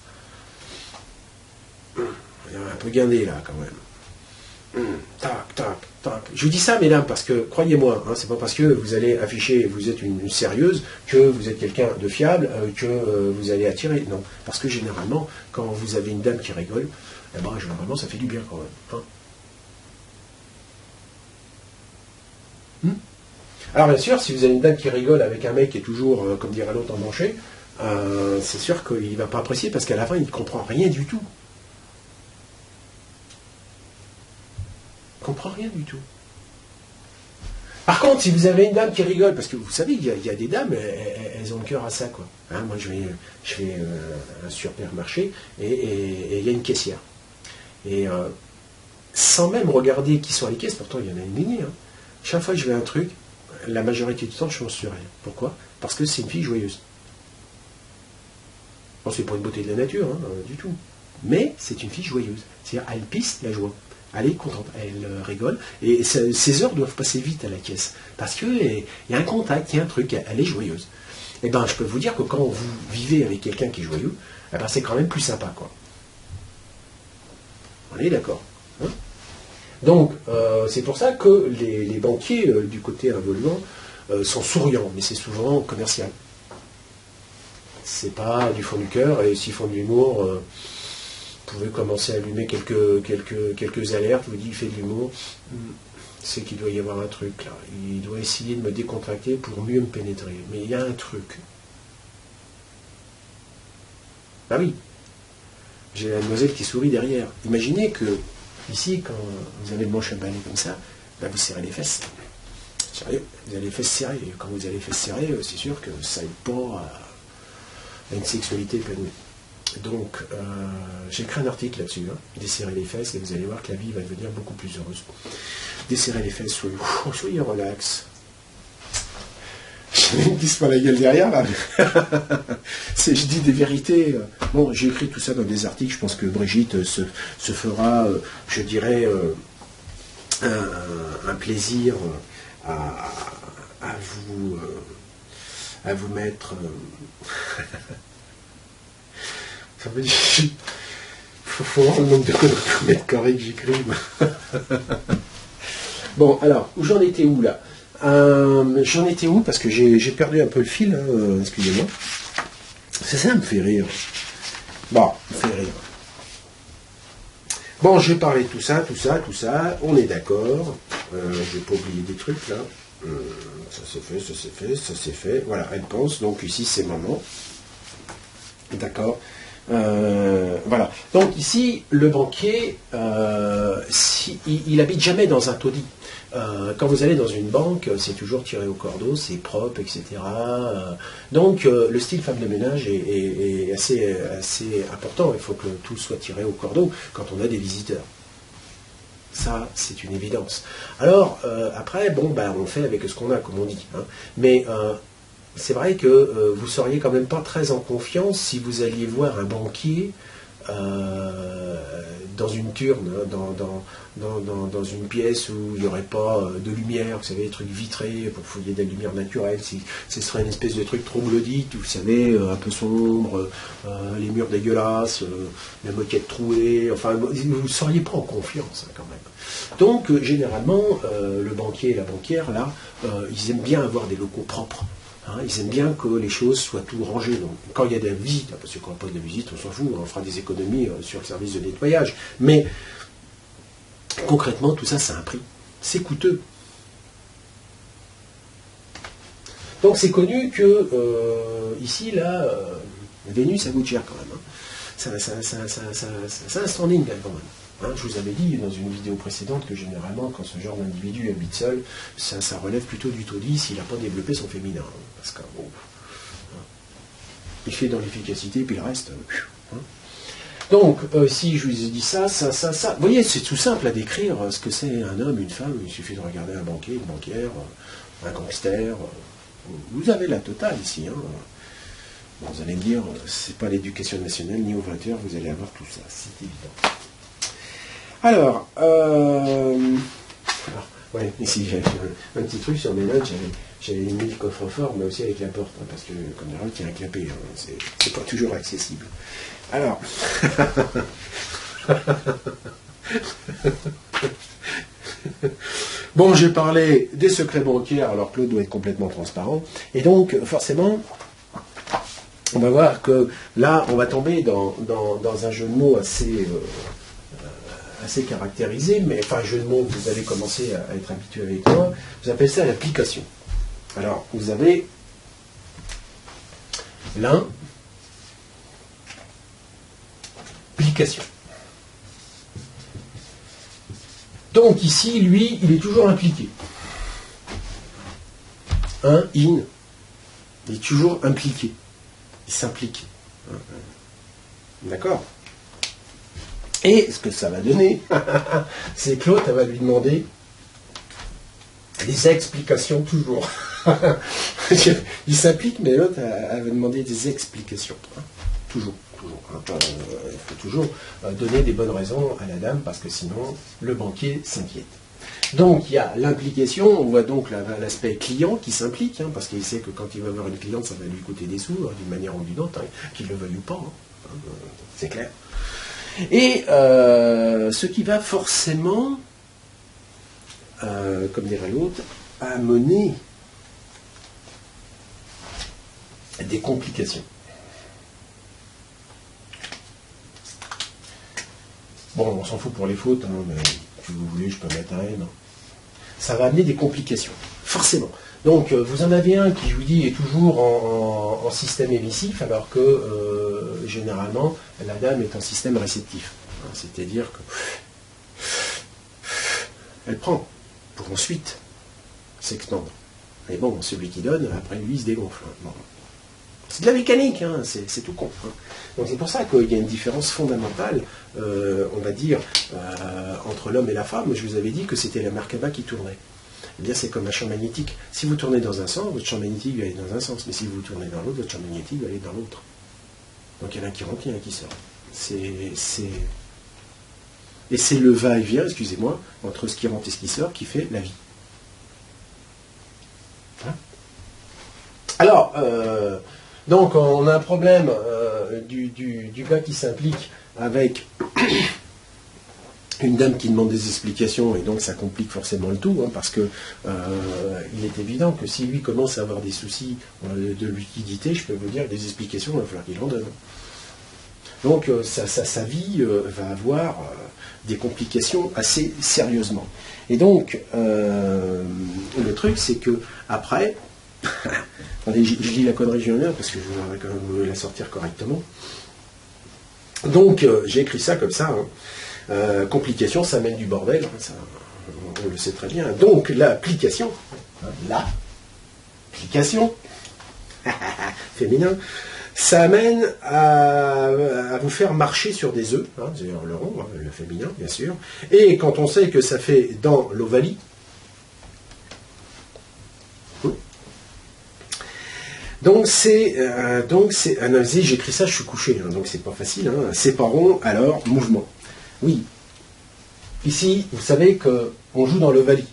Il est un peu guindé là quand même. Tac, tac, tac. Je vous dis ça, mesdames, parce que, croyez-moi, hein, c'est pas parce que vous allez afficher, vous êtes une sérieuse, que vous êtes quelqu'un de fiable, que vous allez attirer. Non, parce que généralement, quand vous avez une dame qui rigole, eh ben, généralement, ça fait du bien quand même. Hein. Alors bien sûr, si vous avez une dame qui rigole avec un mec qui est toujours, comme dirait l'autre, emmanché, c'est sûr qu'il ne va pas apprécier parce qu'à la fin, il ne comprend rien du tout. Il ne comprend rien du tout. Par contre, si vous avez une dame qui rigole, parce que vous savez, il y a des dames, elles ont le cœur à ça, quoi. Hein, moi, je fais un supermarché et il y a une caissière. Et sans même regarder qui sont les caisses, pourtant il y en a une lignée, hein, chaque fois que je vais à un truc, la majorité du temps, je pense sur elle. Pourquoi? Parce que c'est une fille joyeuse. Bon, c'est pas une beauté de la nature, hein, du tout. Mais c'est une fille joyeuse. C'est-à-dire, elle pisse la joie. Elle est contente, elle rigole. Et ces heures doivent passer vite à la caisse. Parce qu'il y a un contact, il y a un truc, elle est joyeuse. Eh bien, je peux vous dire que quand vous vivez avec quelqu'un qui est joyeux, eh ben, c'est quand même plus sympa, quoi. On est d'accord, hein? Donc, c'est pour ça que les banquiers du côté involuant sont souriants, mais c'est souvent commercial. C'est pas du fond du cœur, et s'ils font de l'humour, vous pouvez commencer à allumer quelques alertes, vous dites il fait de l'humour, c'est qu'il doit y avoir un truc là. Il doit essayer de me décontracter pour mieux me pénétrer. Mais il y a un truc. Ah oui, j'ai la demoiselle qui sourit derrière. Imaginez que ici, quand vous avez le manche à balai comme ça, ben vous serrez les fesses. Sérieux, vous avez les fesses serrées. Et quand vous avez les fesses serrées, c'est sûr que ça n'aide pas à une sexualité épanouie. Donc, j'ai écrit un article là-dessus, hein, desserrer les fesses, et vous allez voir que la vie va devenir beaucoup plus heureuse. Desserrer les fesses, soyez relax. Je ne me glisse pas la gueule derrière, là. Je dis des vérités. Bon, j'ai écrit tout ça dans des articles. Je pense que Brigitte se fera, je dirais, un plaisir à vous mettre... Ça veut dire... faut voir le nombre de mètres carrés que j'écris. Bon, alors, où j'en étais où, là? J'en étais où? Parce que j'ai perdu un peu le fil, hein, excusez-moi. Ça me fait rire. Bon, me fait rire. Bon, j'ai parlé de tout ça, on est d'accord. Je vais pas oublier des trucs, là. Ça s'est fait. Voilà, elle pense, donc ici, c'est maman. D'accord. Voilà. Donc ici, le banquier, il habite jamais dans un taudis. Quand vous allez dans une banque, c'est toujours tiré au cordeau, c'est propre, etc. Donc le style femme de ménage est assez important. Il faut que tout soit tiré au cordeau quand on a des visiteurs. Ça, c'est une évidence. Alors, après, bon, ben, on fait avec ce qu'on a, comme on dit. Hein. Mais c'est vrai que vous ne seriez quand même pas très en confiance si vous alliez voir un banquier dans une turne, hein, dans une pièce où il n'y aurait pas de lumière, vous savez, des trucs vitrés pour fouiller des lumières naturelles, si ce serait une espèce de truc troglodyte, vous savez, un peu sombre, les murs dégueulasses, la moquette trouée, enfin, vous ne seriez pas en confiance hein, quand même. Donc, généralement, le banquier et la banquière, là, ils aiment bien avoir des locaux propres. Hein, ils aiment bien que les choses soient tout rangées. Donc, quand il y a des visites, parce que quand on n'a pas de visite, on s'en fout, on fera des économies sur le service de nettoyage. Mais concrètement, tout ça, c'est un prix. C'est coûteux. Donc c'est connu que ici, là, Vénus, ça coûte cher quand même. Hein. Ça un standing quand même. Hein, je vous avais dit dans une vidéo précédente que généralement, quand ce genre d'individu habite seul, ça relève plutôt du taudis s'il n'a pas développé son féminin. Hein, parce que bon, hein, il fait dans l'efficacité, puis le reste. Hein. Donc, si je vous ai dit ça, vous voyez, c'est tout simple à décrire ce que c'est un homme, une femme. Il suffit de regarder un banquier, une banquière, un gangster. Vous avez la totale ici. Hein. Bon, vous allez me dire, c'est pas l'éducation nationale ni au 20h, vous allez avoir tout ça, c'est évident. Alors, ouais, ici j'ai un petit truc sur mes notes, j'avais mis le coffre-fort, mais aussi avec la porte, hein, parce que comme d'habitude, il y a un clapet, hein, c'est pas toujours accessible. Alors, bon, j'ai parlé des secrets bancaires, alors Claude doit être complètement transparent, et donc, forcément, on va voir que là, on va tomber dans un jeu de mots assez caractérisé, mais enfin, jeu de mots, vous allez commencer à être habitué avec moi, vous appelez ça l'application. Alors, vous avez l'implication. Donc ici, lui, il est toujours impliqué. In, il est toujours impliqué. Il s'implique. D'accord ? Et ce que ça va donner, c'est que l'autre va lui demander des explications toujours. Il s'implique, mais l'autre va demander des explications. Toujours. Il faut toujours donner des bonnes raisons à la dame, parce que sinon, le banquier s'inquiète. Donc, il y a l'implication, on voit donc l'aspect client qui s'implique, hein, parce qu'il sait que quand il va voir une cliente, ça va lui coûter des sous, hein, d'une manière ou d'une autre, hein, qu'il le veuille ou pas, hein, c'est clair. Et ce qui va forcément, comme dirait l'autre, amener des complications. Bon, on s'en fout pour les fautes, hein, mais si vous voulez, je peux mettre un N. Ça va amener des complications, forcément. Donc, vous en avez un qui, je vous dis, est toujours en système émissif, alors que, généralement, la dame est en système réceptif. C'est-à-dire qu'elle prend pour ensuite s'expandre. Mais bon, celui qui donne, après lui, il se dégonfle. Bon. C'est de la mécanique, hein, c'est tout con. Hein. Donc c'est pour ça qu'il y a une différence fondamentale, on va dire, entre l'homme et la femme. Je vous avais dit que c'était la Merkaba qui tournait. Eh bien, c'est comme un champ magnétique. Si vous tournez dans un sens, votre champ magnétique va aller dans un sens. Mais si vous tournez dans l'autre, votre champ magnétique va aller dans l'autre. Donc il y en a un qui rentre, il y en a un qui sort. Et c'est le va-et-vient, excusez-moi, entre ce qui rentre et ce qui sort qui fait la vie. Hein? Alors, donc on a un problème du gars qui s'implique avec une dame qui demande des explications, et donc ça complique forcément le tout, hein, parce que il est évident que si lui commence à avoir des soucis de liquidité, je peux vous dire, des explications, il va falloir qu'il en donne. Donc sa vie va avoir des complications assez sérieusement. Et donc, le truc, c'est que après, attendez, je dis la connerie, je viens parce que je voudrais quand même la sortir correctement. Donc, j'ai écrit ça comme ça. Hein. Complication, ça mène du bordel. Hein, ça, on le sait très bien. Donc, l'application, féminin, ça amène à vous faire marcher sur des œufs, hein, c'est-à-dire le rond, hein, le féminin, bien sûr. Et quand on sait que ça fait dans l'ovalie, donc c'est j'écris ça, je suis couché, hein, donc c'est pas facile, hein, c'est pas rond, alors mouvement. Oui. Ici, vous savez qu'on joue dans l'Ovalie.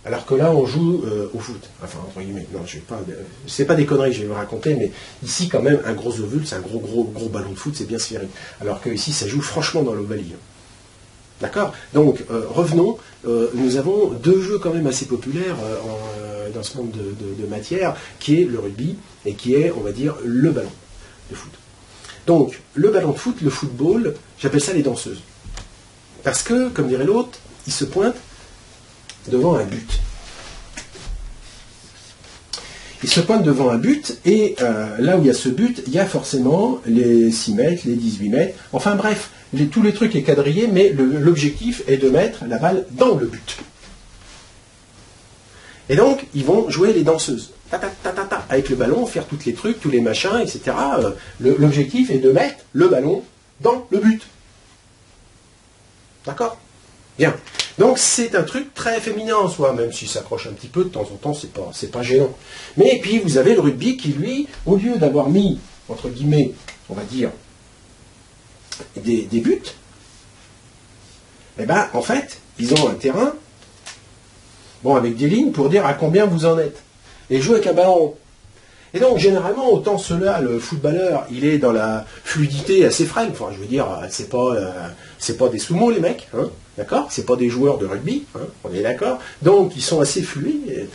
Alors que là, on joue au foot. Enfin, entre guillemets. Non, je vais pas. C'est pas des conneries, je vais vous raconter, mais ici, quand même, un gros ovule, c'est un gros ballon de foot, c'est bien sphérique. Alors que ici, ça joue franchement dans l'Ovalie. D'accord. Donc, revenons. Nous avons deux jeux quand même assez populaires dans ce monde de matière, qui est le rugby et qui est, on va dire, le ballon de foot. Donc, le ballon de foot, le football, j'appelle ça les danseuses. Parce que, comme dirait l'autre, ils se pointent devant un but. Ils se pointent devant un but, et là où il y a ce but, il y a forcément les 6 mètres, les 18 mètres, enfin bref, tous les trucs est quadrillé, mais l'objectif est de mettre la balle dans le but. Et donc, ils vont jouer les danseuses. Ta, ta, ta, ta, ta, avec le ballon, faire tous les trucs, tous les machins, etc. L'objectif est de mettre le ballon dans le but. D'accord ? Bien. Donc c'est un truc très féminin en soi, même si ça accroche un petit peu de temps en temps, c'est pas gênant. Mais puis vous avez le rugby qui, lui, au lieu d'avoir mis, entre guillemets, on va dire, des buts, eh ben, en fait, ils ont un terrain, bon, avec des lignes pour dire à combien vous en êtes. Et ils jouent avec un ballon. Et donc, généralement, autant ceux-là, le footballeur, il est dans la fluidité assez frêle. Enfin, je veux dire, c'est pas des sumo, les mecs, hein, d'accord ? C'est pas des joueurs de rugby, hein, on est d'accord ? Donc, ils sont assez fluides, et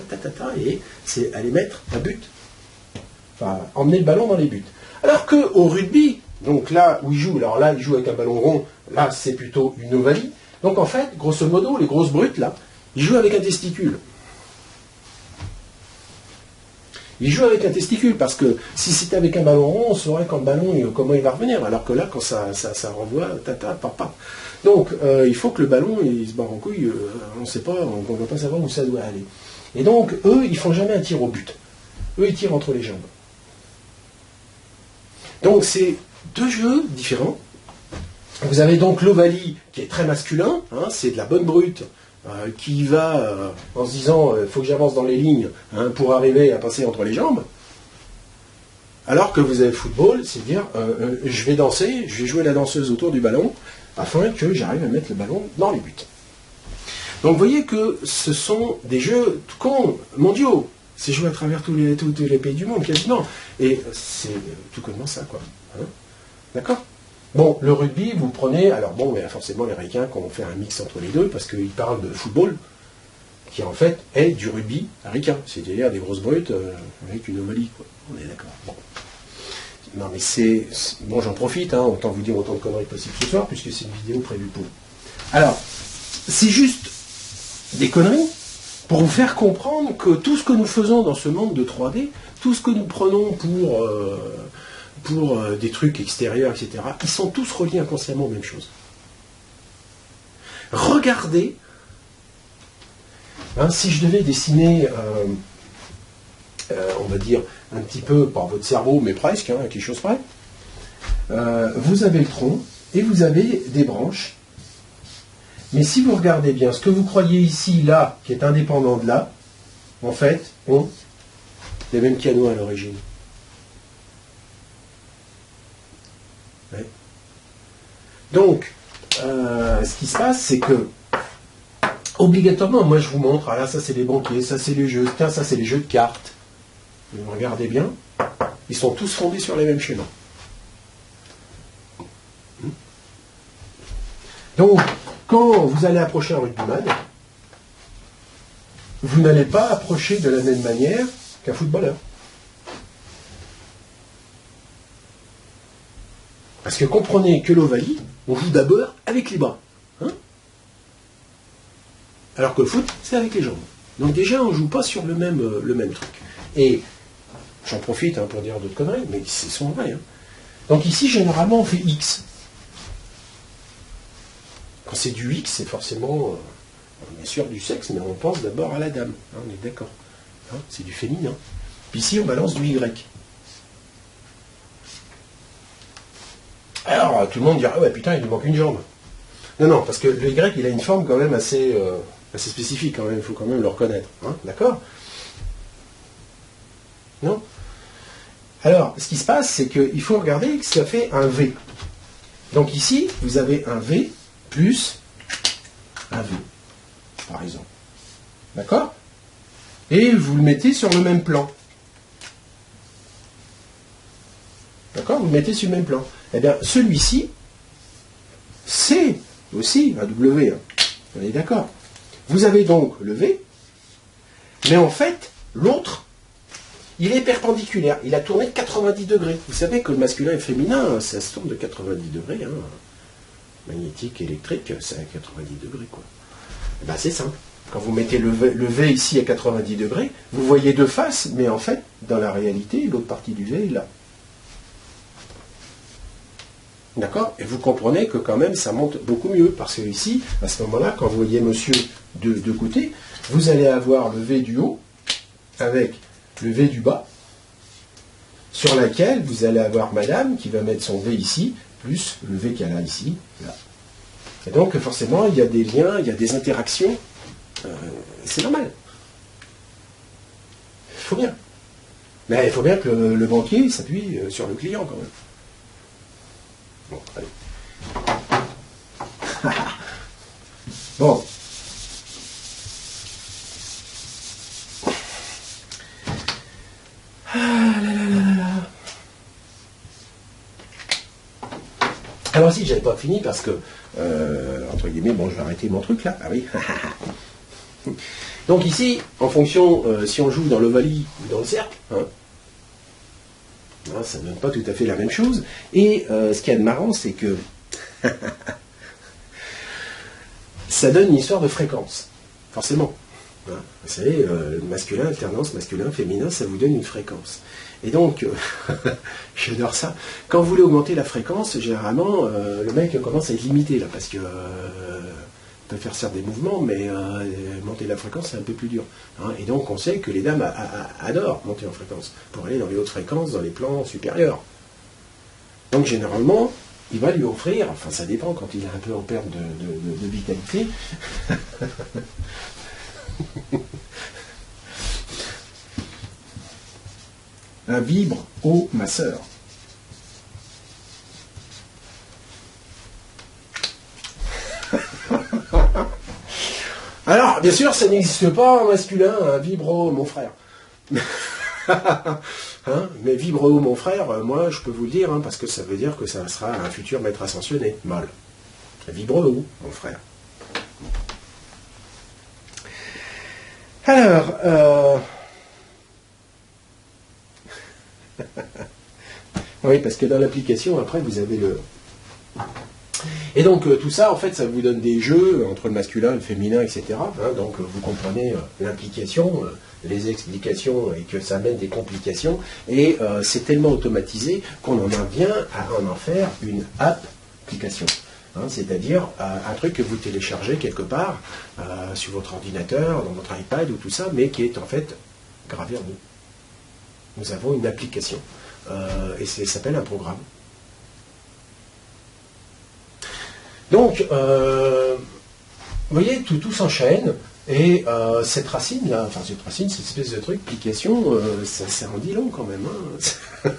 c'est aller mettre un but. Enfin, emmener le ballon dans les buts. Alors qu'au rugby, donc là où ils jouent, alors là, ils jouent avec un ballon rond, là, c'est plutôt une ovalie. Donc, en fait, grosso modo, les grosses brutes, là, ils jouent avec un testicule. Il joue avec un testicule, parce que si c'était avec un ballon rond, on saurait quand le ballon, comment il va revenir, alors que là, quand ça renvoie, papa. Donc, il faut que le ballon, il se barre en couille, on ne sait pas, on ne va pas savoir où ça doit aller. Et donc, eux, ils font jamais un tir au but. Eux, ils tirent entre les jambes. Donc, c'est deux jeux différents. Vous avez donc l'ovalie, qui est très masculin, hein, c'est de la bonne brute, qui va en se disant il faut que j'avance dans les lignes, hein, pour arriver à passer entre les jambes. Alors que vous avez le football, c'est dire je vais danser, je vais jouer la danseuse autour du ballon afin que j'arrive à mettre le ballon dans les buts. Donc vous voyez que ce sont des jeux tout cons, mondiaux. C'est joué à travers tous les pays du monde quasiment. Et c'est tout comme ça, quoi. Hein, d'accord ? Bon, le rugby, vous prenez, alors bon, mais forcément les Ricains qui ont fait un mix entre les deux, parce qu'ils parlent de football, qui en fait est du rugby ricain, c'est-à-dire des grosses brutes avec une ovalie, quoi. On est d'accord. Bon. Non mais bon, j'en profite, hein, autant vous dire autant de conneries possibles ce soir, puisque c'est une vidéo prévue pour. Alors, c'est juste des conneries pour vous faire comprendre que tout ce que nous faisons dans ce monde de 3D, tout ce que nous prenons pour des trucs extérieurs, etc., ils sont tous reliés inconsciemment aux mêmes choses. Regardez, hein, si je devais dessiner, on va dire, un petit peu, par votre cerveau, mais presque, hein, quelque chose près, vous avez le tronc, et vous avez des branches, mais si vous regardez bien, ce que vous croyez ici, là, qui est indépendant de là, en fait, ont les mêmes canaux à l'origine. Ouais. Donc, ce qui se passe, c'est que, obligatoirement, moi je vous montre, ah là, ça c'est les banquiers, ça c'est les jeux, tiens, ça c'est les jeux de cartes. Vous regardez bien, ils sont tous fondés sur les mêmes schémas. Donc, quand vous allez approcher un rugbyman, vous n'allez pas approcher de la même manière qu'un footballeur. Parce que comprenez que l'ovalie, on joue d'abord avec les bras. Hein, alors que le foot, c'est avec les jambes. Donc déjà, on ne joue pas sur le même truc. Et j'en profite, hein, pour dire d'autres conneries, mais c'est sont vraies. Hein. Donc ici, généralement, on fait X. Quand c'est du X, c'est forcément, bien sûr, du sexe, mais on pense d'abord à la dame. Hein, on est d'accord. Hein, c'est du féminin. Puis ici, on balance du Y. Alors, tout le monde dira, ah ouais, putain, il lui manque une jambe. Non, non, parce que le Y, il a une forme quand même assez spécifique, quand même, il faut quand même le reconnaître. Hein, d'accord ? Non ? Alors, ce qui se passe, c'est qu'il faut regarder que ça fait un V. Donc ici, vous avez un V plus un V, par exemple. D'accord? Et vous le mettez sur le même plan. D'accord? Vous le mettez sur le même plan. Eh bien, celui-ci, c'est aussi un W. Hein. On est d'accord? Vous avez donc le V, mais en fait, l'autre, il est perpendiculaire. Il a tourné de 90 degrés. Vous savez que le masculin et le féminin, ça se tourne de 90 degrés. Hein. Magnétique, électrique, c'est à 90 degrés, quoi. Eh ben, c'est simple. Quand vous mettez le V ici à 90 degrés, vous voyez deux faces, mais en fait, dans la réalité, l'autre partie du V est là. D'accord? Et vous comprenez que quand même, ça monte beaucoup mieux. Parce que ici, à ce moment-là, quand vous voyez monsieur de côté, vous allez avoir le V du haut avec le V du bas, sur laquelle vous allez avoir madame qui va mettre son V ici, plus le V qu'elle a ici, là. Et donc, forcément, il y a des liens, il y a des interactions. C'est normal. Il faut bien. Mais il faut bien que le banquier s'appuie sur le client, quand même. Bon, allez. Bon. Alors si, j'avais pas fini parce que, entre guillemets, bon, je vais arrêter mon truc là. Ah oui. Donc ici, en fonction, si on joue dans l'ovalie ou dans le cercle, hein, ça ne donne pas tout à fait la même chose. Et ce qu'il y a de marrant, c'est que ça donne une histoire de fréquence, forcément. Hein. Vous savez, masculin, alternance, masculin, féminin, ça vous donne une fréquence. Et donc, j'adore ça. Quand vous voulez augmenter la fréquence, généralement, le mec commence à être limité, là, parce que peut faire certes des mouvements, mais monter la fréquence, c'est un peu plus dur. Hein. Et donc, on sait que les dames adorent monter en fréquence, pour aller dans les hautes fréquences, dans les plans supérieurs. Donc, généralement, il va lui offrir, enfin, ça dépend quand il est un peu en perte de vitalité, un vibre au masseur. Alors, bien sûr, ça n'existe pas en masculin, un vibro, mon frère. Hein, mais vibro, mon frère, moi, je peux vous le dire, hein, parce que ça veut dire que ça sera un futur maître ascensionné, mâle. Vibro, mon frère. Alors, oui, parce que dans l'application, après, vous avez le... Et donc, tout ça, en fait, ça vous donne des jeux entre le masculin, le féminin, etc. Hein, donc, vous comprenez l'implication, les explications, et que ça mène des complications. Et c'est tellement automatisé qu'on en vient à en faire une application. Hein, c'est-à-dire un truc que vous téléchargez quelque part, sur votre ordinateur, dans votre iPad ou tout ça, mais qui est en fait gravé en nous. Nous avons une application. Et ça s'appelle un programme. Donc, vous voyez, tout s'enchaîne, et cette racine-là, enfin cette racine, cette espèce de truc, application, ça en dit long quand même. Hein.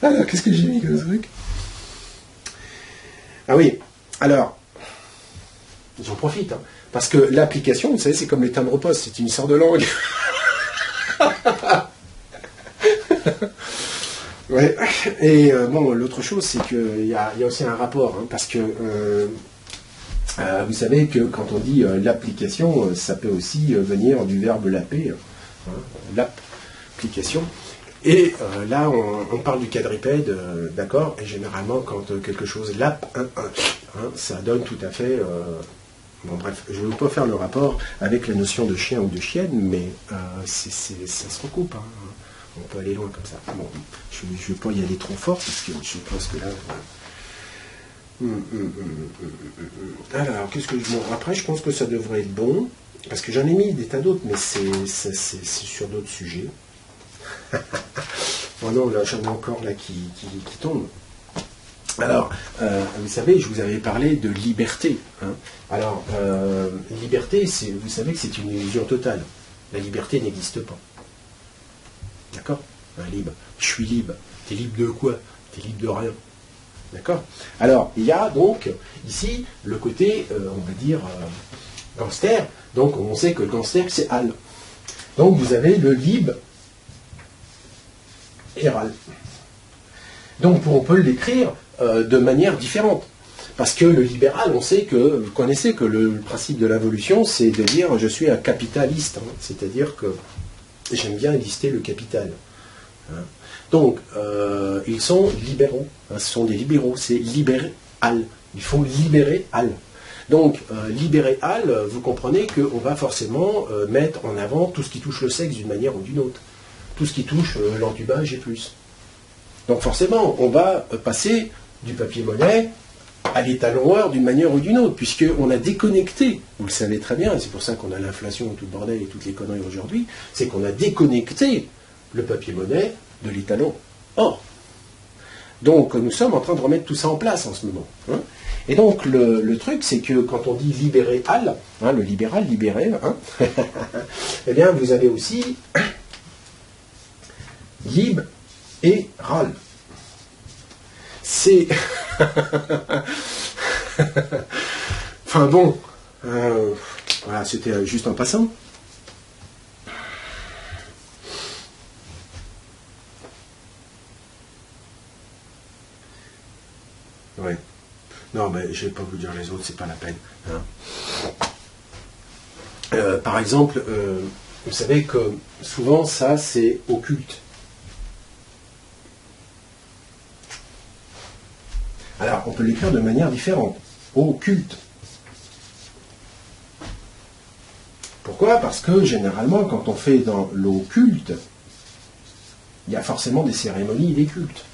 Alors, qu'est-ce que j'ai mis comme truc? Ah oui, alors, j'en profite, hein, parce que l'application, vous savez, c'est comme les timbres poste, c'est une histoire de langue. Ouais. Et bon, l'autre chose, c'est qu'il y a aussi un rapport, hein, parce que vous savez que quand on dit l'application, ça peut aussi venir du verbe lapper, hein, l'application. Et là, on parle du quadrupède, d'accord, et généralement, quand quelque chose lappe, ça donne tout à fait... bon, bref, je ne veux pas faire le rapport avec la notion de chien ou de chienne, mais ça se recoupe, hein. On peut aller loin comme ça. Bon, je ne veux pas y aller trop fort, parce que je pense que là... Alors, qu'est-ce que je... Bon, après, je pense que ça devrait être bon, parce que j'en ai mis des tas d'autres, mais c'est sur d'autres sujets. Oh non, là, j'en ai encore là qui tombent. Alors, vous savez, je vous avais parlé de liberté. Hein. Alors, liberté, vous savez que c'est une illusion totale. La liberté n'existe pas. D'accord? Libre. Je suis libre. T'es libre de quoi? T'es libre de rien. D'accord? Alors, il y a donc ici le côté, on va dire, gangster. Donc, on sait que le gangster, c'est Al. Donc, vous avez le lib et Ral. Donc, on peut l'écrire de manière différente. Parce que le libéral, on sait que, vous connaissez que le principe de l'involution, c'est de dire je suis un capitaliste. Hein. C'est-à-dire que j'aime bien lister le capital. Hein. Donc, ils sont libéraux. Hein. Ce sont des libéraux. C'est libérer Al. Il faut libérer Al. Donc, libérer Al, vous comprenez qu'on va forcément mettre en avant tout ce qui touche le sexe d'une manière ou d'une autre. Tout ce qui touche l'entubage et plus. Donc, forcément, on va passer du papier-monnaie à l'étalon-or d'une manière ou d'une autre, puisqu'on a déconnecté, vous le savez très bien, et c'est pour ça qu'on a l'inflation et tout le bordel et toutes les conneries aujourd'hui, c'est qu'on a déconnecté le papier-monnaie de l'étalon-or. Donc nous sommes en train de remettre tout ça en place en ce moment. Hein. Et donc le truc, c'est que quand on dit libérer Al, hein, le libéral, libéré, hein, eh bien vous avez aussi lib et ral. C'est... enfin bon, voilà, c'était juste en passant. Ouais. Non, mais je vais pas vous dire les autres, c'est pas la peine. Hein. Par exemple, vous savez que souvent ça c'est occulte. Alors, on peut l'écrire de manière différente. Occulte. Pourquoi? Parce que généralement, quand on fait dans l'occulte, il y a forcément des cérémonies et des cultes.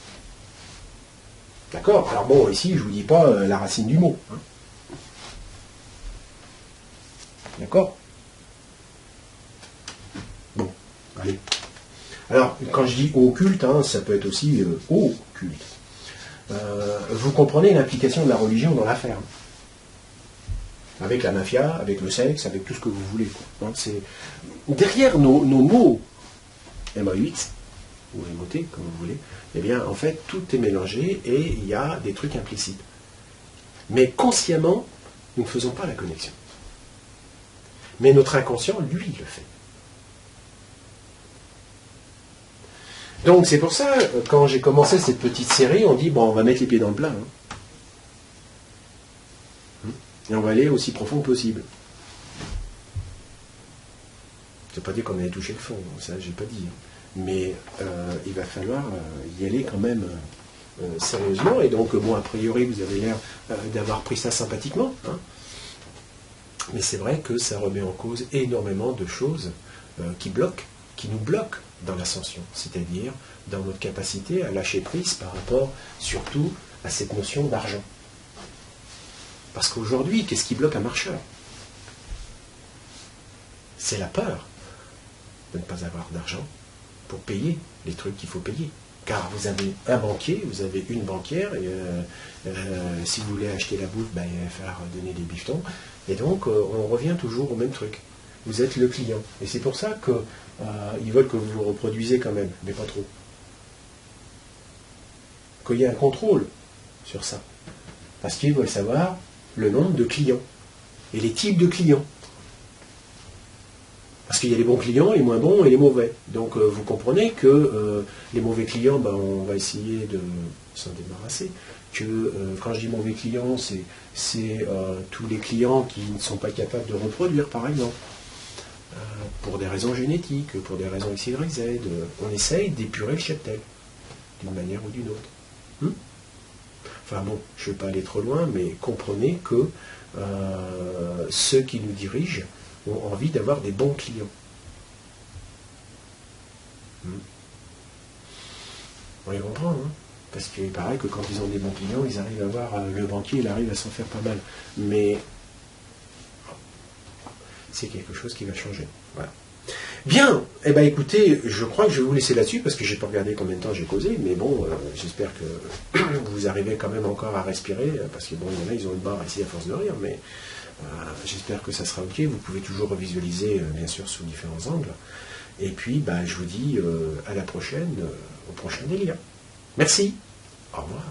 D'accord? Alors bon, ici, je ne vous dis pas la racine du mot. Hein. D'accord? Bon, allez. Alors, quand je dis occulte, hein, ça peut être aussi occulte. Vous comprenez l'implication de la religion dans l'affaire. Avec la mafia, avec le sexe, avec tout ce que vous voulez. Quoi. Hein, derrière nos mots, MAX, ou MOT, comme vous voulez, eh bien, en fait, tout est mélangé et il y a des trucs implicites. Mais consciemment, nous ne faisons pas la connexion. Mais notre inconscient, lui, le fait. Donc c'est pour ça, quand j'ai commencé cette petite série, on dit, bon, on va mettre les pieds dans le plat. Hein. Et on va aller aussi profond que possible. Je ne veux pas dire qu'on allait toucher le fond, ça j'ai pas dit. Mais il va falloir y aller quand même sérieusement. Et donc, bon, a priori, vous avez l'air d'avoir pris ça sympathiquement. Hein. Mais c'est vrai que ça remet en cause énormément de choses qui nous bloquent dans l'ascension, c'est-à-dire dans notre capacité à lâcher prise par rapport surtout à cette notion d'argent. Parce qu'aujourd'hui, qu'est-ce qui bloque un marcheur? C'est la peur de ne pas avoir d'argent pour payer les trucs qu'il faut payer. Car vous avez un banquier, vous avez une banquière, et si vous voulez acheter la bouffe, ben, il va falloir donner des bifetons. Et donc, on revient toujours au même truc. Vous êtes le client. Et c'est pour ça qu'ils veulent que vous vous reproduisez quand même, mais pas trop. Qu'il y ait un contrôle sur ça. Parce qu'ils veulent savoir le nombre de clients et les types de clients. Parce qu'il y a les bons clients, les moins bons et les mauvais. Donc vous comprenez que les mauvais clients, ben, on va essayer de s'en débarrasser. Que quand je dis mauvais clients, c'est tous les clients qui ne sont pas capables de reproduire, par exemple. Pour des raisons génétiques, pour des raisons X, Y, Z. On essaye d'épurer le cheptel, d'une manière ou d'une autre. Enfin bon, je ne vais pas aller trop loin, mais comprenez que ceux qui nous dirigent ont envie d'avoir des bons clients. On les comprend, hein, parce qu'il paraît que quand ils ont des bons clients, ils arrivent à voir, le banquier, il arrive à s'en faire pas mal. Mais c'est quelque chose qui va changer. Voilà. Bien, eh ben écoutez, je crois que je vais vous laisser là-dessus, parce que je n'ai pas regardé combien de temps j'ai causé, mais bon, j'espère que vous arrivez quand même encore à respirer, parce que bon, il y en a, ils ont une barre ici à force de rire, mais j'espère que ça sera ok. Vous pouvez toujours revisualiser, bien sûr, sous différents angles. Et puis, je vous dis à la prochaine, au prochain délire. Merci. Au revoir.